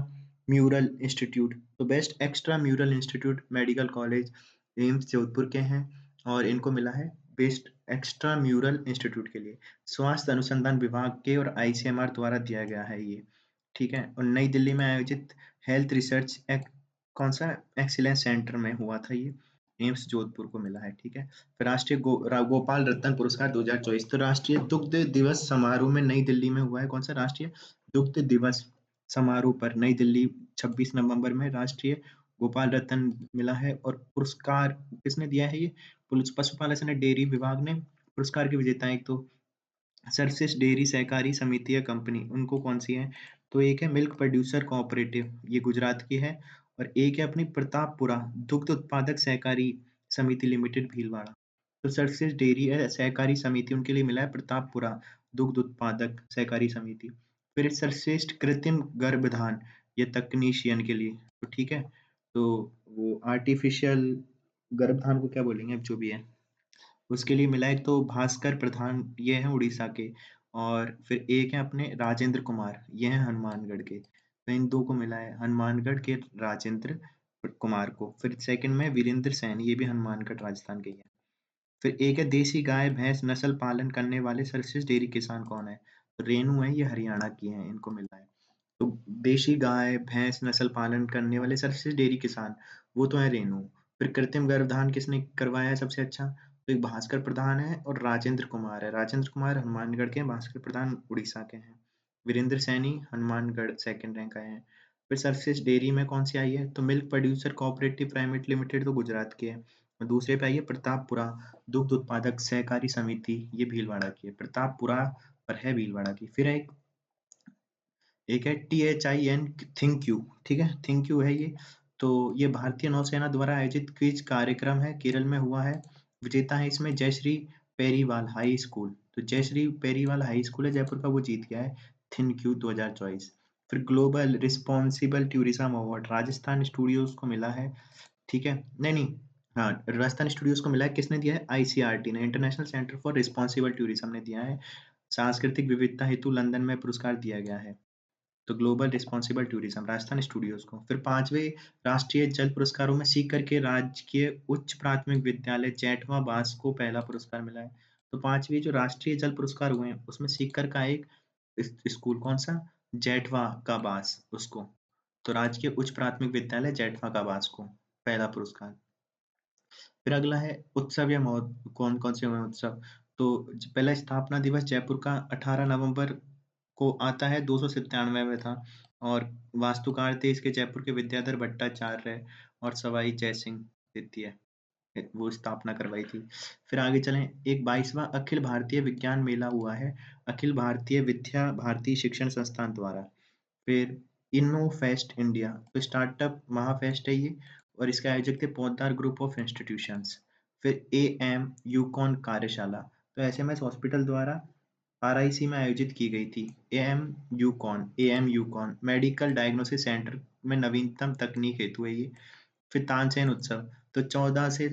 म्यूरल इंस्टीट्यूट, तो best extra mural institute medical college AIIMS Jodhpur के हैं और इनको मिला है बेस्ट एक्स्ट्रा म्यूरल इंस्टीट्यूट के लिए। स्वास्थ्य अनुसंधान विभाग के और आईसीएमआर द्वारा दिया गया है ये, ठीक है। और नई दिल्ली में आयोजित हेल्थ रिसर्च कौन सा एक्सीलेंस सेंटर में हुआ था ये, एम्स जोधपुर को मिला है, ठीक है। फिर राष्ट्रीय गोपाल रत्न पुरस्कार 2024, तो राष्ट्रीय दुग्ध दिवस समारोह में नई दिल्ली में हुआ है। कौन सा? राष्ट्रीय दुग्ध दिवस समारोह पर नई दिल्ली 26 नवंबर में राष्ट्रीय गोपाल रत्न मिला है। और पुरस्कार किसने दिया है? ये पशुपालन एवं डेयरी विभाग ने पुरस्कार के विजेता हैं। एक तो सरसेस डेयरी सहकारी समिति या कंपनी, उनको कौन सी है? तो एक है मिल्क प्रोड्यूसर कोऑपरेटिव, ये गुजरात की है, और एक है अपनी प्रतापपुरा दुग्ध उत्पादक सहकारी समिति लिमिटेड भीलवाड़ा। तो सरसेस डेयरी सहकारी समिति उनके लिए मिला है प्रतापपुरा दुग्ध उत्पादक सहकारी समिति। फिर सर्वश्रेष्ठ कृत्रिम गर्भधान ये तकनीशियन के लिए, तो ठीक है। तो वो आर्टिफिशियल गर्भधान को क्या बोलेंगे, अब जो भी है उसके लिए मिला है। तो भास्कर प्रधान ये हैं उड़ीसा के, और फिर एक है अपने राजेंद्र कुमार, ये हैं हनुमानगढ़ के। तो इन 2 को मिला है, हनुमानगढ़ के राजेंद्र कुमार को। फिर सेकंड में वीरेंद्र सैनी, ये भी हनुमानगढ़ राजस्थान के ही हैं। फिर एक है देसी गाय भैंस नस्ल पालन करने वाले सर्वश्रेष्ठ डेयरी किसान कौन है? तो रेनू है, ये हरियाणा की हैं, इनको मिला है। तो देशी गाय भैंस नस्ल पालन करने वाले सर्वश्रेष्ठ डेयरी किसान वो तो है रेनू। फिर कृत्रिम गर्भधान किसने करवाया है सबसे अच्छा? तो एक भास्कर प्रधान है और राजेंद्र कुमार है। राजेंद्र कुमार हनुमानगढ़ के हैं, भास्कर प्रधान उड़ीसा के हैं। वीरेंद्र सैनी हनुमानगढ़ सेकंड रैंक आए हैं। फिर सर्वश्रेष्ठ डेयरी में कौन सी आई है? तो milk producer cooperative private limited तो गुजरात की है, और दूसरे पे आई है प्रतापपुरा दुग्ध उत्पादक सहकारी समिति, ये भीलवाड़ा की है, प्रतापपुरा पर है भीलवाड़ा की। फिर एक है THIN थिंक यू, ठीक है, थिंक यू है ये। तो ये भारतीय नौसेना द्वारा आयोजित क्विज कार्यक्रम है, केरल में हुआ है। विजेता है इसमें जयश्री पेरीवाल हाई स्कूल, तो जयश्री पेरीवाल हाई स्कूल है जयपुर का, वो जीत गया है थिंक यू 2024। फिर global responsible tourism award Rajasthan studios को मिला है, ठीक है। नहीं नहीं, हाँ राजस्थान स्टूडियोज को मिला है। किसने दिया है? ICRT ने, international centre for responsible tourism ने दिया है। सांस्कृतिक विविधता हेतु लंदन में पुरस्कार दिया गया है। तो global responsible tourism Rajasthan studios को। फिर 5वें राष्ट्रीय जल पुरस्कारों में सीकर के राजकीय उच्च प्राथमिक विद्यालय जेठवा बास को पहला पुरस्कार मिला है। तो 5वें जो राष्ट्रीय जल पुरस्कार हुए हैं उसमें सीकर का एक स्कूल कौन सा? जेठवा का बास, उसको। तो राजकीय उच्च प्राथमिक विद्यालय जेठवा का बास को पहला पुरस्कार। फिर अगला है उत्सव या महोत्सव, कौन कौन से हुए उत्सव? तो पहला स्थापना दिवस जयपुर का 18 नवंबर को आता है, 297 में था, और वास्तुकार थे इसके जयपुर के विद्याधर भट्टाचार्य और सवाई जय सिंह द्वितीय, वो स्थापना करवाई थी। फिर आगे चलें, एक 22वां अखिल भारतीय विज्ञान मेला हुआ है अखिल भारतीय विद्या भारती शिक्षण संस्थान द्वारा। फिर इन्नो फेस्ट इंडिया, तो स्टार्टअप महाफेस्ट है ये, और इसके आयोजक थे पोद्दार ग्रुप ऑफ इंस्टीट्यूशंस। फिर AM यूकॉन कार्यशाला, तो SMS हॉस्पिटल द्वारा RIC में आयोजित की गई थी। AM यूकॉन मेडिकल डायग्नोसिस सेंटर में नवीनतम तकनीक हेतु है ये। फिर तानसेन उत्सव, तो 14 से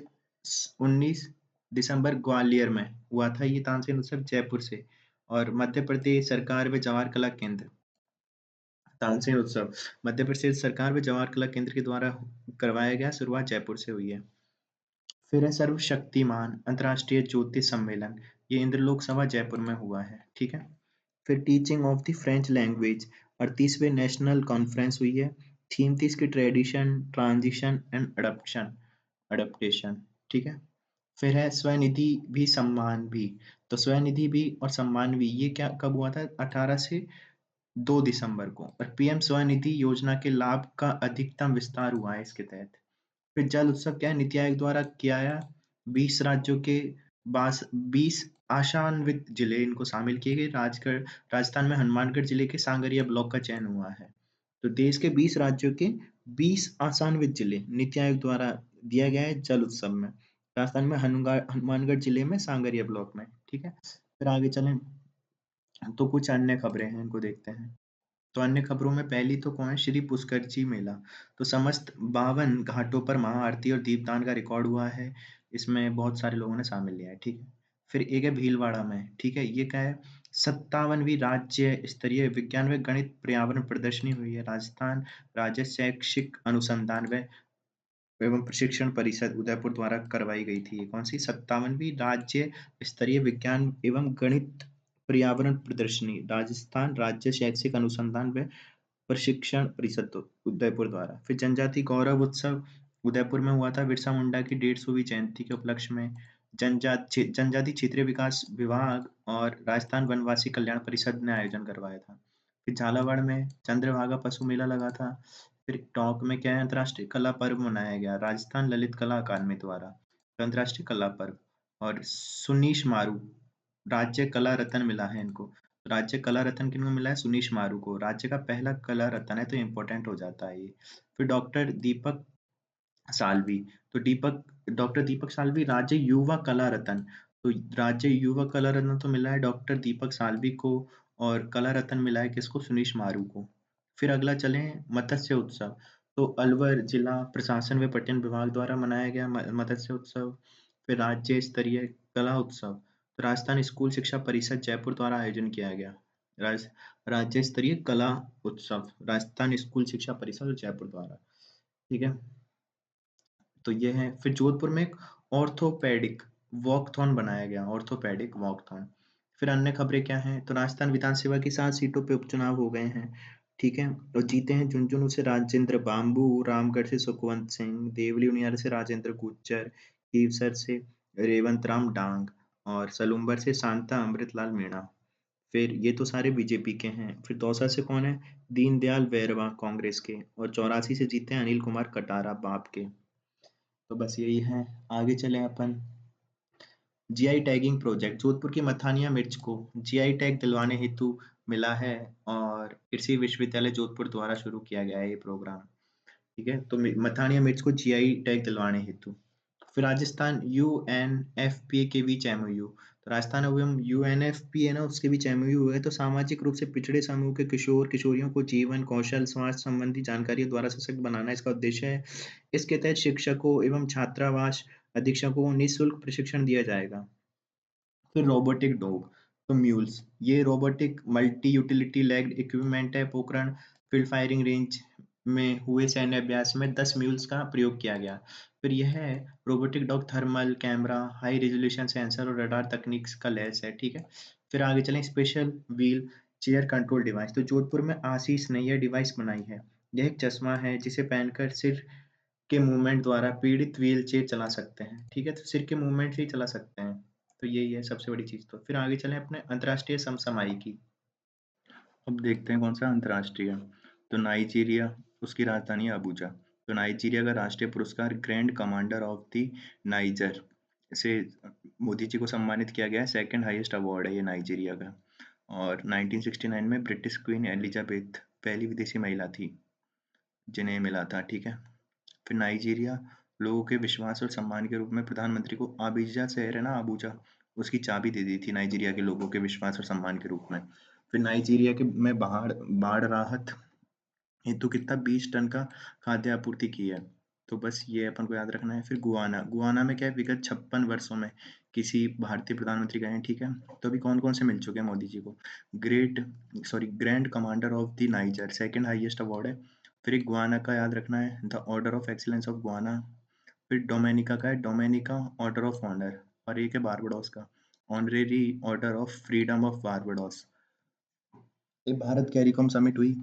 19 दिसंबर ग्वालियर में हुआ था ये तानसेन उत्सव जयपुर से, और मध्य प्रदेश सरकार व जवाहर कला केंद्र, तानसेन उत्सव मध्य प्रदेश सरकार व जवाहर कला केंद्र के द्वारा करवाया गया, शुरुआत जयपुर से हुई है। फिर है सर्वशक्तिमान अंतर्राष्ट्रीय ज्योतिष सम्मेलन, ये इंद्रलोक सभा जयपुर में हुआ है, ठीक है। फिर teaching of the French language 38वें नेशनल कॉन्फ्रेंस हुई है। थीम थी इसकी tradition transition and adoption adaptation, ठीक है। फिर है स्वनिधि भी सम्मान भी। तो स्वनिधि भी और सम्मान भी ये क्या कब हुआ था? 18 से 2 दिसंबर को। और पीएम स्वनिधि योजना के लाभ का अधिकतम विस्तार हुआ है इसके तहत। फिर जल उत्सव क्या है? नीति आयोग द्वारा किया गया। 20 राज्यों के 20 आशान्वित जिले इनको शामिल किए गए। राजस्थान में हनुमानगढ़ जिले के सांगरिया ब्लॉक का चयन हुआ है। तो देश के 20 राज्यों के 20 आशान्वित जिले नीति आयोग द्वारा दिया गया है जल उत्सव में। राजस्थान में हनुमानगढ़ जिले में सांगरिया ब्लॉक में। ठीक है। फिर आगे चलें तो कुछ अन्य खबरें हैं, इनको देखते हैं। तो अन्य खबरों में पहली तो कौन है? श्री पुष्कर मेला। तो समस्त 52 घाटों पर महाआरती और दीपदान का रिकॉर्ड हुआ है। इसमें बहुत सारे लोगों ने शामिल लिया है। ठीक है। फिर एक है भीलवाड़ा में। ठीक है, ये क्या है? 57वीं राज्य स्तरीय विज्ञान व गणित पर्यावरण प्रदर्शनी हुई है। राजस्थान राज्य शैक्षिक अनुसंधान व एवं प्रशिक्षण परिषद उदयपुर द्वारा करवाई गई थी। ये कौन सी? 57वीं राज्य स्तरीय विज्ञान एवं गणित पर्यावरण प्रदर्शनी राजस्थान राज्य शैक्षिक अनुसंधान व प्रशिक्षण परिषद उदयपुर द्वारा। फिर जनजाति गौरव उत्सव उदयपुर में हुआ था बिरसा मुंडा की 150वीं जयंती के उपलक्ष्य में। जनजाति क्षेत्रीय विकास विभाग और राजस्थान वनवासी कल्याण परिषद ने आयोजन करवाया था। फिर झालावाड़ में चंद्रभागा पशु मेला लगा था। फिर टोंक में क्या है? अंतर्राष्ट्रीय कला पर्व मनाया गया राजस्थान ललित कला अकादमी द्वारा। तो अंतर्राष्ट्रीय कला पर्व। और सुनीश मारू राज्य कला रत्न मिला है इनको। राज्य कला रत्न किनको मिला है? सुनीश मारू को। राज्य का पहला कला रत्न है, तो इम्पोर्टेंट हो जाता है ये। फिर सालवी डॉक्टर दीपक सालवी राज्य युवा कला रत्न। तो राज्य युवा कला रत्न तो मिला है डॉक्टर दीपक सालवी को। और कला रत्न मिला है किसको? सुनीश मारू को। फिर अगला चलें मत्स्य उत्सव। तो अलवर जिला प्रशासन व पर्यटन विभाग द्वारा मनाया गया मत्स्य उत्सव। फिर राज्य स्तरीय कला उत्सव। तो राजस्थान स्कूल शिक्षा परिषद जयपुर द्वारा आयोजन किया गया। राज, राज्य स्तरीय कला उत्सव राजस्थान स्कूल शिक्षा परिषद जयपुर द्वारा। ठीक है। तो ये है। फिर जोधपुर में एक ऑर्थोपेडिक वॉकथॉन बनाया गया। Orthopaedic walkathon. फिर अन्य खबरें क्या हैं? तो राजस्थान विधानसभा की 7 सीटों पे उपचुनाव हो गए हैं। ठीक है। और जीते हैं झुंझुनू से राजेंद्र बांबू, रामगढ़ से सुखवंत सिंह, देवली उनियाल से राजेंद्र गुज्जर, कीवसर से रेवंत राम डांग और सलूम्बर से शांता अमृतलाल मीणा। फिर ये तो सारे बीजेपी के हैं। फिर दौसा से कौन है? दीनदयाल वैरवा कांग्रेस के। और 84 से जीते हैं अनिल कुमार कटारा बाप के। तो बस यही है। आगे चलें अपन। जीआई टैगिंग प्रोजेक्ट जोधपुर की मथानिया मिर्च को जीआई टैग दिलवाने हेतु मिला है। और कृषि विश्वविद्यालय जोधपुर द्वारा शुरू किया गया है ये प्रोग्राम। ठीक है। तो मथानिया मिर्च को जीआई टैग दिलवाने हेतु। फिर राजस्थान यूएनएफपीए के बीच एमओयू। तो राजस्थान एवं यूएनएफपीए ना उसके बीच एमओयू हुए। तो सामाजिक रूप से पिछड़े समूह के किशोर किशोरियों को जीवन कौशल स्वास्थ्य संबंधी जानकारी द्वारा सशक्त बनाना इसका उद्देश्य है। इसके तहत शिक्षकों एवं छात्रावास अधीक्षकों को निःशुल्क प्रशिक्षण दिया जाएगा। फिर रोबोटिक डॉग। तो म्यूल्स ये robotic multi utility legged equipment है। पोखरण फील्ड फायरिंग रेंज में हुए सैन्य अभ्यास में 10 म्यूल्स का प्रयोग किया गया। फिर यह है robotic dog thermal camera high resolution sensor और रडार तकनीक का लैस है। ठीक है। फिर आगे चलें special wheel chair control device. तो जोधपुर में आशीष ने यह डिवाइस बनाई है। यह एक चश्मा है जिसे पहनकर सिर के मूवमेंट द्वारा पीड़ित व्हील चेयर चला सकते हैं। ठीक है। तो सिर के मूवमेंट से ही चला सकते हैं। तो यही है सबसे बड़ी चीज़। तो फिर आगे चलें अपने अंतर्राष्ट्रीय समसामयिकी। अब देखते हैं कौन सा अंतर्राष्ट्रीय। तो नाइजीरिया उसकी राजधानी है अबूजा। तो नाइजीरिया का राष्ट्रीय पुरस्कार grand commander of the niger से मोदी जी को सम्मानित किया गया है। सेकंड हाईएस्ट अवार्ड है ये नाइजीरिया का। और 1969 में ब्रिटिश क्वीन एलिजाबेथ पहली विदेशी महिला थी जिन्हें मिला था। ठीक है। फिर नाइजीरिया लोगों के विश्वास और सम्मान के रूप में प्रधानमंत्री को अबीजा शहर है ना अबूजा उसकी चाबी दे दी थी नाइजीरिया के लोगों के विश्वास और सम्मान के रूप में। फिर नाइजीरिया के में बाढ़ राहत हेतु कितना 20 टन का खाद्य आपूर्ति की है। तो बस ये अपन को याद रखना है। फिर गुआना गुआना में क्या है? विगत 56 वर्षों में किसी भारतीय प्रधानमंत्री गए हैं। ठीक है। तो अभी कौन कौन से मिल चुके हैं मोदी जी को? Grand commander of the niger second highest award है। फिर एक गुआना का याद रखना है the order of excellence of Guana. फिर डोमेनिका का है डोमेनिका ऑर्डर ऑफ ऑनर। और एक है बारबाडोस का honorary order of freedom of Barbados. ये भारत कैरिकॉम समिट हुई।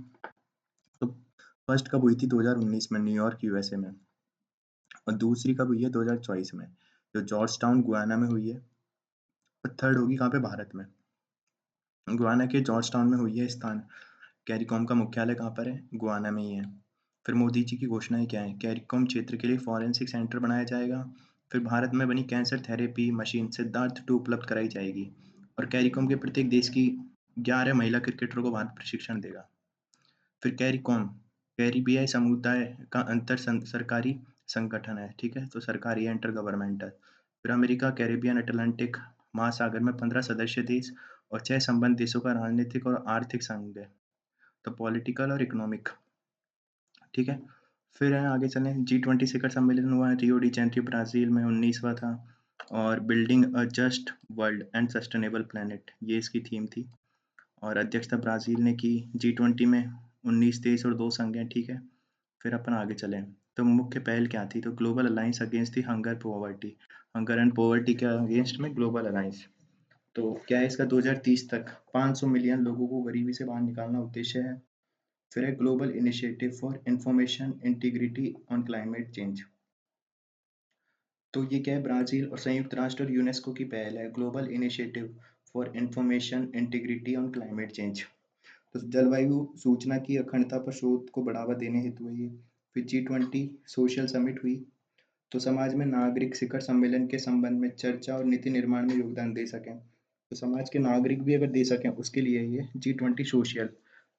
तो फर्स्ट कब हुई थी? 2019 में न्यूयॉर्क यूएसए में। और दूसरी कब हुई है? 2024 में। जो जॉर्ज टाउन गुयाना में हुई है। और थर्ड होगी कहाँ पे, भारत में। गुयाना के जॉर्ज टाउन में हुई है स्थान। कैरिकॉम का मुख्यालय कहाँ पर है, गुयाना में ही है। फिर मोदी जी की घोषणाएं क्या है, कैरिकॉम क्षेत्र के लिए फॉरेंसिक सेंटर बनाया जाएगा। फिर भारत में बनी कैंसर थेरेपी मशीन सिद्धार्थ 2 उपलब्ध कराई जाएगी। और कैरिकॉम के प्रत्येक देश की 11 महिला क्रिकेटरों को भारत प्रशिक्षण देगा। फिर कैरिकॉम कैरिबियाई समुदाय का अंतर सरकारी संगठन है, ठीक है, तो सरकारी है, इंटर गवर्नमेंटल। फिर अमेरिका कैरिबियन अटलांटिक महासागर में 15 सदस्य देश और 6 संबंध देशों का राजनीतिक और आर्थिक संघ है, तो पॉलिटिकल और इकोनॉमिक, ठीक है। फिर आगे चलें, G20 शिखर सम्मेलन हुआ है रियो डी जेनेरियो ब्राजील में, 19वां था। और building a just world and sustainable planet, ये इसकी थीम थी। और अध्यक्षता ब्राजील ने की। G20 में 19 देश और 2 संघ हैं, ठीक है। फिर अपन आगे चलें, तो मुख्य पहल क्या थी, तो global alliance against the hunger poverty, hunger and poverty के अगेंस्ट में ग्लोबल अलायंस। तो क्या है इसका, 2030 तक 500 मिलियन लोगों को गरीबी से बाहर निकालना उद्देश्य है। फिर है global initiative for information integrity on climate change. तो ये क्या है, ब्राजील और संयुक्त राष्ट्र और यूनेस्को की पहल है, global initiative for information integrity on climate change. तो जलवायु सूचना की अखंडता पर शोध को बढ़ावा देने हेतु है ये। फिर G20 सोशल समिट हुई, तो समाज में नागरिक शिखर सम्मेलन के संबंध में चर्चा और नीति निर्माण में योगदान दे सकें, तो समाज के नागरिक भी अगर दे सकें उसके लिए ये G20 सोशल।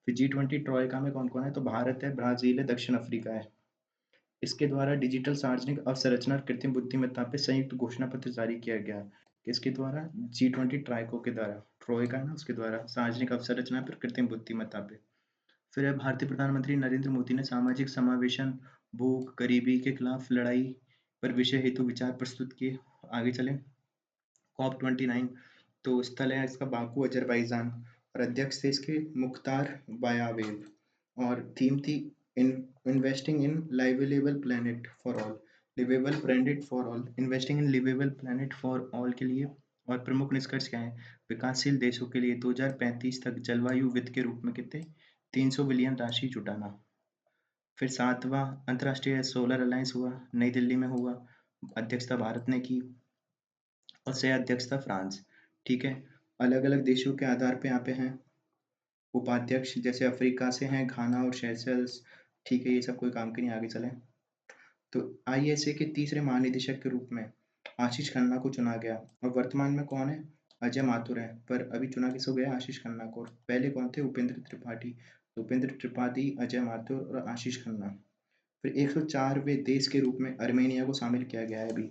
फिर G20 ट्रॉयका में कौन कौन है, तो भारत है, ब्राजील है, दक्षिण अफ्रीका है। इसके द्वारा डिजिटल सार्वजनिक अवसंरचना और कृत्रिम बुद्धिमत्ता पे संयुक्त घोषणा पत्र जारी किया गया है। किसके द्वारा, G20 ट्राइको के द्वारा, ट्रॉयका है ना, उसके द्वारा सार्वजनिक अवसंरचना पर कृत्रिम बुद्धिमत्ता पे। फिर है भारतीय प्रधानमंत्री नरेंद्र मोदी ने सामाजिक समावेशन, भूख, गरीबी के खिलाफ लड़ाई पर विषय हेतु विचार प्रस्तुत किए। आगे चलें, COP29, तो स्थल है इसका बाकू अजरबैजान, और अध्यक्ष थे इसके मुख्तार बायावेव। और थीम थी investing in liveable planet for all, liveable planet for all, investing in liveable planet for all के लिए। और प्रमुख निष्कर्ष क्या है, विकासशील देशों के लिए 2035 तक जलवायु वित्त के रूप में कितने 300 बिलियन राशि जुटाना। फिर 7वां अंतर्राष्ट्रीय सोलर अलायंस हुआ, नई दिल्ली में हुआ, अध्यक्षता भारत ने की और सह अध्यक्षता फ्रांस, ठीक है। अलग अलग देशों के आधार पे यहाँ पे हैं उपाध्यक्ष, जैसे अफ्रीका से हैं घाना और सेशल्स, ठीक है, ये सब कोई काम के नहीं। आगे चलें, तो आईएसए के तीसरे महानिदेशक के रूप में आशीष खन्ना को चुना गया। और वर्तमान में कौन है, अजय माथुर है, पर अभी चुना किसको गया, आशीष खन्ना को। पहले कौन थे, उपेंद्र त्रिपाठी, उपेंद्र त्रिपाठी, अजय माथुर और आशीष खन्ना। फिर 104वें देश के रूप में अर्मेनिया को शामिल किया गया है अभी।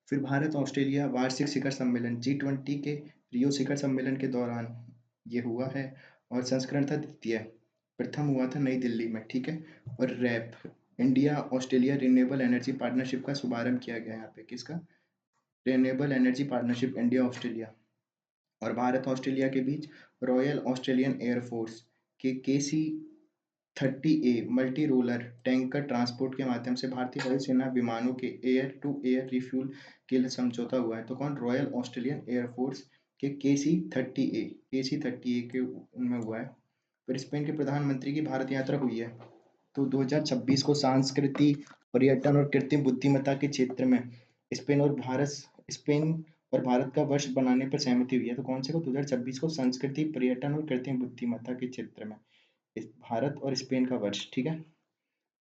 फिर भारत ऑस्ट्रेलिया वार्षिक शिखर सम्मेलन G20 के रियो शिखर सम्मेलन के दौरान ये हुआ है, और संस्करण था द्वितीय, प्रथम हुआ था नई दिल्ली में, ठीक है। और रैप India Australia renewable energy partnership का शुभारंभ किया गया यहाँ पे, किसका, renewable energy partnership India Australia. और भारत ऑस्ट्रेलिया के बीच रॉयल ऑस्ट्रेलियन एयरफोर्स के C 30A multi roller tanker transport के माध्यम से भारतीय वायुसेना विमानों के एयर टू एयर रिफ्यूल के लिए समझौता हुआ है। तो कौन, रॉयल ऑस्ट्रेलियन एयरफोर्स के के सी 30A के उनमें हुआ है। फिर स्पेन के प्रधानमंत्री की भारत यात्रा हुई है, तो 2026 को संस्कृति, पर्यटन और कृत्रिम बुद्धिमत्ता के क्षेत्र में स्पेन और भारत स्पेन और भारत का वर्ष बनाने पर सहमति हुई है। तो कौन से को, 2026 को संस्कृति, पर्यटन और कृत्रिम बुद्धिमत्ता के क्षेत्र में भारत और स्पेन का वर्ष, ठीक है।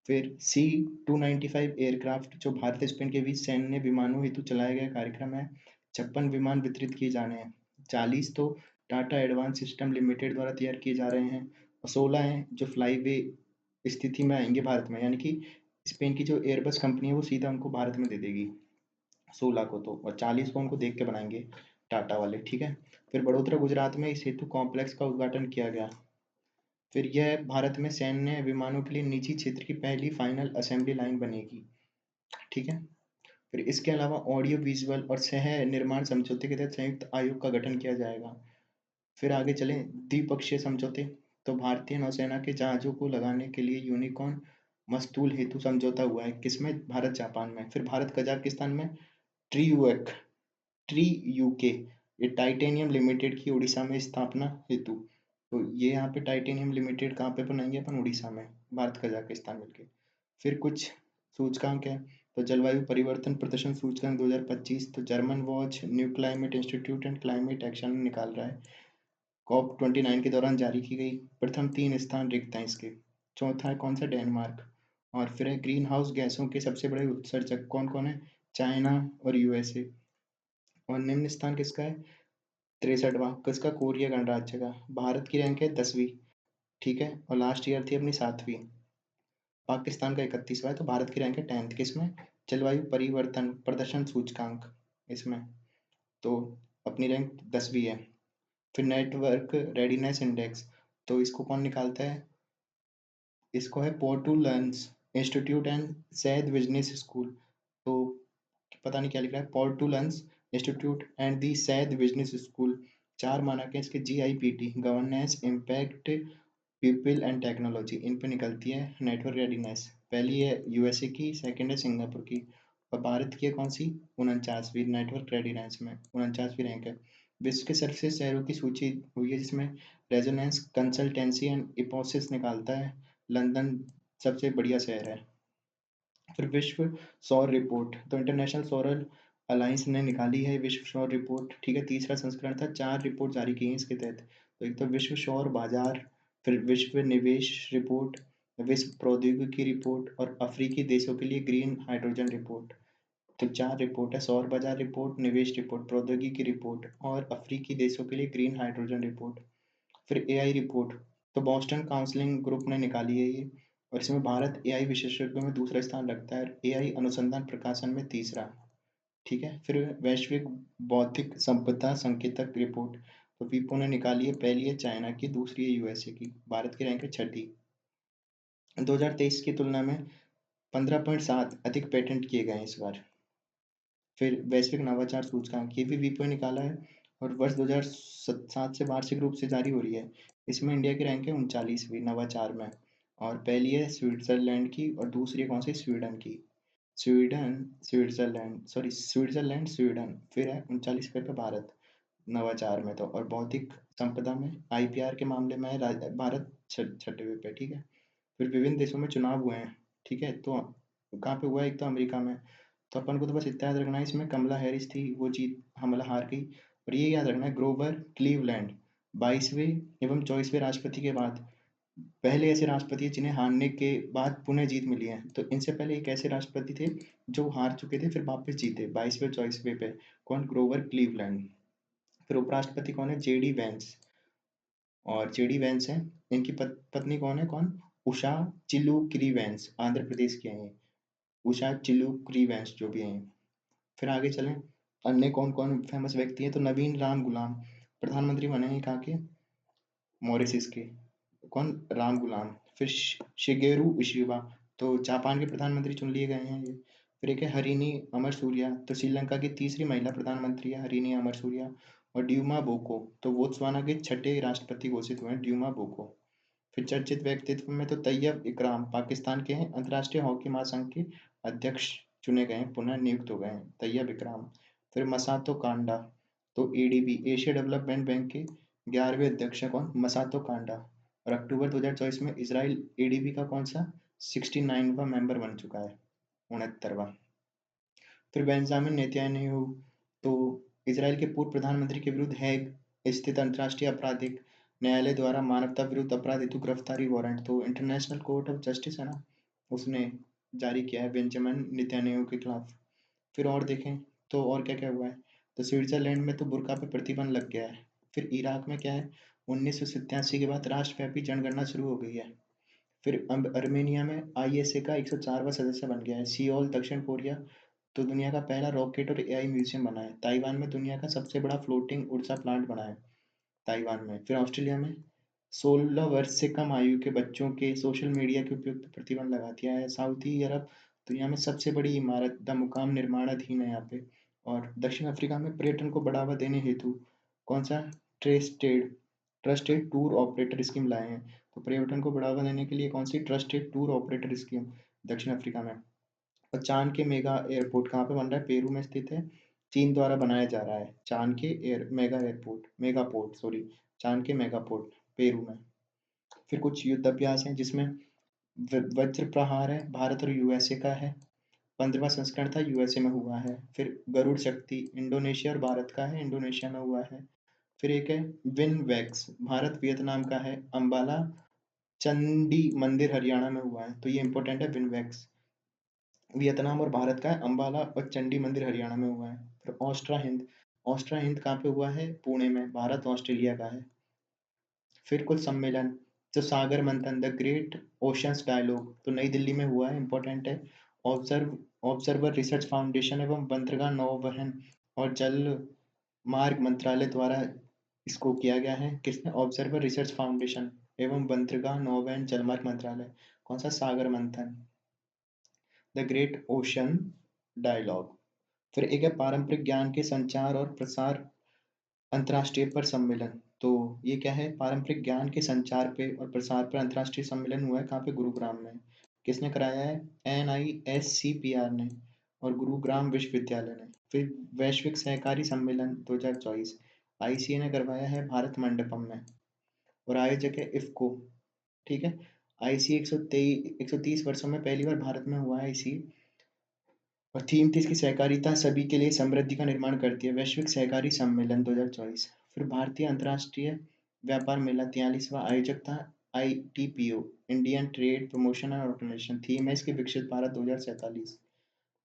फिर C-295 एयरक्राफ्ट जो भारत स्पेन के बीच सैन्य विमानों हेतु चलाया गया कार्यक्रम है, 56 विमान वितरित किए जाने हैं। 40 तो टाटा एडवांस सिस्टम लिमिटेड द्वारा तैयार किए जा रहे हैं, और 16 हैं जो फ्लाईवे स्थिति में आएंगे भारत में, यानी कि स्पेन की जो एयरबस कंपनी है वो सीधा उनको भारत में दे देगी 16 को, तो और 40 को उनको देख के बनाएंगे टाटा वाले, ठीक है। फिर बड़ोदरा गुजरात में इस हेतु कॉम्प्लेक्स का उद्घाटन किया गया। फिर यह भारत में सैन्य विमानों के लिए निजी क्षेत्र की पहली फाइनल असेंबली लाइन बनेगी, ठीक है। फिर इसके अलावा ऑडियो विजुअल और सह निर्माण समझौते के तहत संयुक्त आयोग का गठन किया जाएगा। फिर आगे चलें, द्विपक्षीय समझौते, तो भारतीय नौसेना के जहाजों को लगाने के लिए यूनिकॉर्न मस्तूल हेतु समझौता हुआ है, किसमें, भारत जापान में। फिर भारत कजाकिस्तान में ट्री ट्री यूके ये टाइटेनियम लिमिटेड की उड़ीसा में स्थापना हेतु। तो ये यहाँ पे टाइटेनियम लिमिटेड कहाँ पे बनाएंगे अपन, उड़ीसा में, भारत कजाकिस्तान मिलके। फिर कुछ सूचकांक है, तो जलवायु परिवर्तन प्रदर्शन सूचकांक 2025 तो German watch, new climate institute and climate action निकाल रहा है। कॉप 29 के दौरान जारी की गई। प्रथम 3 स्थान रिक्त हैं इसके। चौथा है कौन सा? डेनमार्क। और फिर है ग्रीन हाउस गैसों के सबसे बड़े उत्सर्जक कौन-कौन है? चाइना और यूएसए। और निम्न स्थान किसका है? 63वां किसका? कोरिया गणराज्य का। भारत की रैंक है 10वीं, ठीक है? और लास्ट ईयर थी अपनी 7वीं। पाकिस्तान का 31वां है, तो भारत की रैंक है 10th किसमें? जलवायु परिवर्तन प्रदर्शन सूचकांक इसमें। तो अपनी रैंक 10वीं है। फिर नेटवर्क रेडीनेस इंडेक्स, तो इसको कौन निकालता है? इसको है Portulans institute and Said business school. तो पता नहीं क्या लिख रहा है, Portulans institute and the Said business school. 4 मानक है इसके, GIPT governance, impact, people and technology, इन पे निकलती है नेटवर्क रेडीनेस। पहली है यूएसए की, सेकंड है सिंगापुर की, और भारत की है कौन सी? 49वीं नेटवर्क रेडीनेस में, 49वीं रैंक है। विश्व के सर्वश्रेष्ठ शहरों की सूची हुई है जिसमें रेजोनेंस कंसल्टेंसी एंड इन्फोसिस निकालता है लंदन सबसे बढ़िया शहर है। फिर विश्व सौर रिपोर्ट, तो इंटरनेशनल सोलर अलायंस ने निकाली है विश्व सौर रिपोर्ट, ठीक है? तीसरा संस्करण था, 4 रिपोर्ट जारी की हैं इसके तहत। तो एक तो विश्व सौर बाजार, फिर विश्व निवेश रिपोर्ट, विश्व प्रौद्योगिकी रिपोर्ट और अफ्रीकी देशों के लिए ग्रीन हाइड्रोजन रिपोर्ट। तो 4 रिपोर्ट है, सौर बाजार रिपोर्ट, निवेश रिपोर्ट, प्रौद्योगिकी रिपोर्ट और अफ्रीकी देशों के लिए ग्रीन हाइड्रोजन रिपोर्ट। फिर एआई रिपोर्ट, तो बॉस्टन काउंसलिंग ग्रुप ने निकाली है ये, और इसमें भारत एआई विशेषज्ञों में दूसरा स्थान रखता है, एआई अनुसंधान प्रकाशन में तीसरा, ठीक है? फिर वैश्विक बौद्धिक संपदा संकेतक रिपोर्ट, तो वीपो ने निकाली है, पहली है चाइना की, दूसरी है यूएसए की, भारत की रैंक है 6ठी। 2023 की तुलना में 15.7 अधिक पेटेंट किए गए हैं इस बार। फिर वैश्विक नवाचार सूचकांक, ये भी वीपो ने निकाला है और वर्ष 2007 से वार्षिक रूप से जारी हो रही है। इसमें इंडिया की रैंक है 39वीं नवाचार में, और पहली है स्विट्जरलैंड की और दूसरी है कौन सी? स्वीडन की। Sweden, Switzerland, sorry Switzerland, Sweden, फिर है 39वें पे भारत नवाचार में। तो और बौद्धिक संपदा में आईपीआर के मामले में है भारत 6वें पे, ठीक है? फिर विभिन्न देशों में चुनाव हुए हैं, ठीक है? तो कहाँ पे हुआ है? एक तो अमेरिका में। तो अपन को तो बस इतना याद रखना है, इसमें कमला हैरिस थी, वो जीत हमला हार गई। और ये याद रखना है, ग्रोवर क्लीवलैंड 22वें एवं 24वें राष्ट्रपति के बाद पहले ऐसे राष्ट्रपति हैं जिन्हें हारने के बाद पुनः जीत मिली है। तो इनसे पहले एक ऐसे राष्ट्रपति थे जो हार चुके थे फिर वापस जीते 22वें 24वें पे। कौन? ग्रोवर क्लीवलैंड। फिर उपराष्ट्रपति कौन है? JD Vance. और जेडी वैंस है, इनकी पत्नी कौन है? कौन? उषा चिल्लूकरी वैंस, आंध्र प्रदेश की हैं ये। उषा चिल्लूकरी वैंस जो भी हैं। फिर आगे चलें, अन्य कौन कौन फेमस व्यक्ति हैं? तो नवीन राम गुलाम प्रधानमंत्री बने हैं कहाँ के? मॉरिशस के। कौन? राम गुलाम। फिर शिगेरू इशिबा, तो जापान के प्रधानमंत्री चुन लिए गए हैं ये। फिर एक है हरिनी अमर सूर्या, तो श्रीलंका की तीसरी महिला प्रधानमंत्री है हरिनी अमर सूर्या। और ड्यूमा बोको, तो बोत्सवाना के छठे राष्ट्रपति घोषित हुए हैं ड्यूमा बोको। फिर चर्चित व्यक्तित्व में तो तैयब इकराम पाकिस्तान के हैं, अंतर्राष्ट्रीय हॉकी महासंघ के अध्यक्ष चुने गए हैं, पुनः नियुक्त हो गए हैं तैयब इकराम। फिर मसातो कांडा, तो एडीबी एशिया डेवलपमेंट बैंक के 11वें अध्यक्ष हैं कौन? मसातो कांडा। और अक्टूबर 2024 में इसराइल एडीबी का कौन सा? 69वां मेंबर बन चुका है, 69वां। फिर बेंजामिन नेतन्याहू, तो इसराइल के पूर्व प्रधानमंत्री के विरुद्ध हैग स्थित अंतर्राष्ट्रीय आपराधिक न्यायालय द्वारा मानवता विरुद्ध अपराध हेतु गिरफ्तारी वारंट, तो इंटरनेशनल कोर्ट ऑफ जस्टिस है ना, उसने जारी किया है बेंजामिन नेतन्याहू के खिलाफ। फिर और देखें तो और क्या क्या हुआ है, तो स्विट्जरलैंड में तो बुर्का पर प्रतिबंध लग गया है। फिर इराक में क्या है, 1987 के बाद राष्ट्रव्यापी जनगणना शुरू हो गई है। फिर अर्मेनिया में आईएसए का 104वां सदस्य बन गया है। सियोल दक्षिण कोरिया, तो दुनिया का पहला रॉकेट और एआई म्यूजियम बना है। ताइवान में दुनिया का सबसे बड़ा फ्लोटिंग ऊर्जा प्लांट बना है ताइवान में। फिर ऑस्ट्रेलिया में 16 वर्ष से कम आयु के बच्चों के सोशल मीडिया के उपयोग पर प्रतिबंध लगा दिया है। सऊदी अरब दुनिया में सबसे बड़ी इमारत द मुकाम निर्माणाधीन है यहाँ पे। और दक्षिण अफ्रीका में पर्यटन को बढ़ावा देने हेतु कौन सा? Trusted trusted tour operator scheme लाए हैं। तो पर्यटन को बढ़ावा देने के लिए कौन सी? ट्रस्टेड टूर ऑपरेटर स्कीम दक्षिण अफ्रीका में। और चांद के मेगा एयरपोर्ट कहाँ पे बन रहा है? पेरू में स्थित है, चीन द्वारा बनाया जा रहा है। चांद के mega airport, mega port, sorry, चांद के मेगा पोर्ट पेरू में। फिर कुछ युद्ध अभ्यास हैं जिसमें वज्र प्रहार है, भारत और यूएसए का है। 15वां संस्करण था, यूएसए में हुआ है। फिर गरुड़ शक्ति इंडोनेशिया और भारत का है, इंडोनेशिया में हुआ है। फिर एक है विनवेक्स, भारत वियतनाम का है, अंबाला चंडी मंदिर हरियाणा में हुआ है। तो ये इंपॉर्टेंट है, विनवेक्स वियतनाम और भारत का है, अंबाला और चंडी मंदिर हरियाणा में हुआ है। फिर ऑस्ट्रा हिंद, ऑस्ट्रा हिंद कहाँ पे हुआ है? पुणे में, भारत ऑस्ट्रेलिया का है। फिर कुछ सम्मेलन, जो सागर मंथन, द ग्रेट ओशंस डायलॉग, तो नई दिल्ली में हुआ है, इंपॉर्टेंट है। ऑब्जर्वर रिसर्च फाउंडेशन एवं बंदरगाह नौवहन और जल मार्ग मंत्रालय द्वारा इसको किया गया है। किसने? ऑब्जर्वर रिसर्च फाउंडेशन एवं बंदरगाह नौवहन जलमार्ग मंत्रालय। कौन सा? सागर मंथन, द ग्रेट ओशन डायलॉग। फिर एक है पारंपरिक ज्ञान के संचार और प्रसार अंतर्राष्ट्रीय पर सम्मेलन। तो ये क्या है? पारंपरिक ज्ञान के संचार पे और प्रसार पर अंतर्राष्ट्रीय सम्मेलन हुआ है। कहाँ पे? गुरुग्राम में। किसने कराया है? NISCPR ने और गुरुग्राम विश्वविद्यालय ने। फिर वैश्विक सहकारी सम्मेलन 2024 ICA ने करवाया है, भारत मंडपम में, और आयोजक है इफ्को। ठीक है। ICA 130 वर्षों में पहली बार भारत में हुआ है ICA, और थीम थी इसकी सहकारिता सभी के लिए समृद्धि का निर्माण करती है। वैश्विक सहकारी सम्मेलन 2024। फिर भारतीय अंतर्राष्ट्रीय व्यापार मेला 43वां, आयोजक था ITPO, Indian trade promotion and organisation. Theme है इसकी विकसित भारत 2047।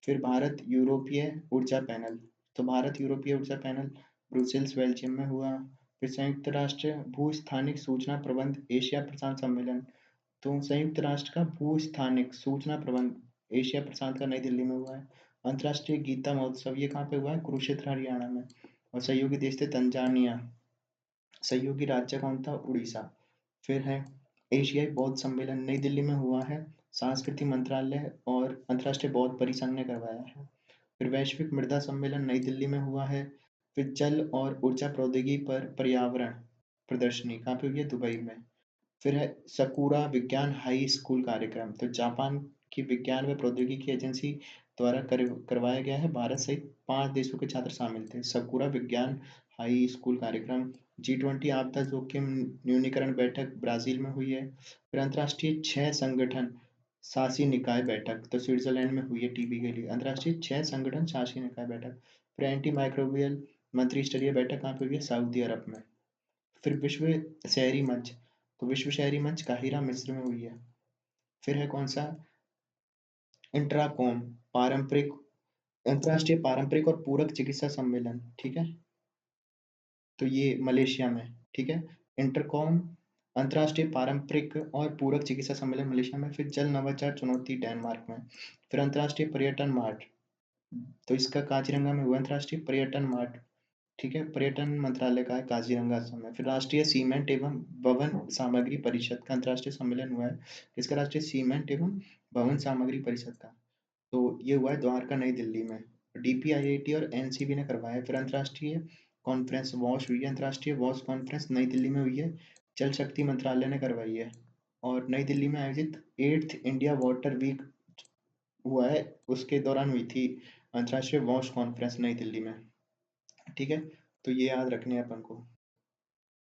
फिर भारत यूरोपीय ऊर्जा पैनल, तो भारत यूरोपीय ऊर्जा पैनल ब्रुसेल्स बेल्जियम में हुआ। फिर संयुक्त राष्ट्र भू स्थानिक सूचना प्रबंध एशिया प्रशांत सम्मेलन, तो संयुक्त राष्ट्र का भू स्थानिक सूचना प्रबंध एशिया प्रशांत का नई दिल्ली में हुआ है। अंतर्राष्ट्रीय गीता महोत्सव, ये कहाँ पे हुआ है? कुरुक्षेत्र हरियाणा में। और सहयोगी देश थे तंजानिया, सहयोगी राज्य कौन था? उड़ीसा। फिर है एशियाई बौद्ध सम्मेलन, नई दिल्ली में हुआ है, सांस्कृतिक मंत्रालय और अंतर्राष्ट्रीय बौद्ध परिसंघ ने करवाया है। फिर वैश्विक मृदा सम्मेलन नई दिल्ली में हुआ है। फिर जल और ऊर्जा प्रौद्योगिकी पर पर्यावरण प्रदर्शनी कहाँ पे हुई है? दुबई में। फिर है सकुरा विज्ञान हाई स्कूल कार्यक्रम, तो जापान की विज्ञान व प्रौद्योगिकी एजेंसी द्वारा करवाया गया है। भारत सहित 5 देशों के छात्र शामिल थे। सकुरा विज्ञान हाई स्कूल कार्यक्रम। G20 आपदा जोखिम न्यूनीकरण बैठक ब्राजील में हुई है। फिर अंतर्राष्ट्रीय 6 संगठन शासी निकाय बैठक, तो स्विट्जरलैंड में हुई है टीबी के लिए। अंतर्राष्ट्रीय 6 संगठन शासी निकाय बैठक। फिर एंटी माइक्रोबियल मंत्री स्तरीय बैठक कहाँ पे हुई है? सऊदी अरब में। फिर विश्व शहरी मंच, तो विश्व शहरी मंच काहिरा मिस्र में हुई है। फिर है कौन सा? इंट्राकॉम पारंपरिक अंतर्राष्ट्रीय पारंपरिक और पूरक चिकित्सा सम्मेलन, ठीक है, तो ये मलेशिया में। ठीक है। इंटरकॉम अंतर्राष्ट्रीय पारंपरिक और पूरक चिकित्सा सम्मेलन मलेशिया में। फिर जल नवाचार चुनौती डेनमार्क में। फिर अंतर्राष्ट्रीय पर्यटन मार्ट, तो इसका काजीरंगा में हुआ अंतर्राष्ट्रीय पर्यटन मार्ट। ठीक है, पर्यटन मंत्रालय का है काजीरंगा असम में। फिर राष्ट्रीय सीमेंट एवं भवन सामग्री परिषद का अंतर्राष्ट्रीय सम्मेलन हुआ है। इसका राष्ट्रीय सीमेंट एवं भवन सामग्री परिषद का, तो ये हुआ है द्वारका नई दिल्ली में। DPIIT और NCB ने करवाया है। फिर अंतर्राष्ट्रीय कॉन्फ्रेंस वॉश हुई है, अंतर्राष्ट्रीय वॉश कॉन्फ्रेंस नई दिल्ली में हुई है, जल शक्ति मंत्रालय ने करवाई है। और नई दिल्ली में आयोजित 8th इंडिया वाटर वीक हुआ है, उसके दौरान हुई थी अंतर्राष्ट्रीय वॉश कॉन्फ्रेंस नई दिल्ली में। ठीक है, तो ये याद रखने हैं अपन को।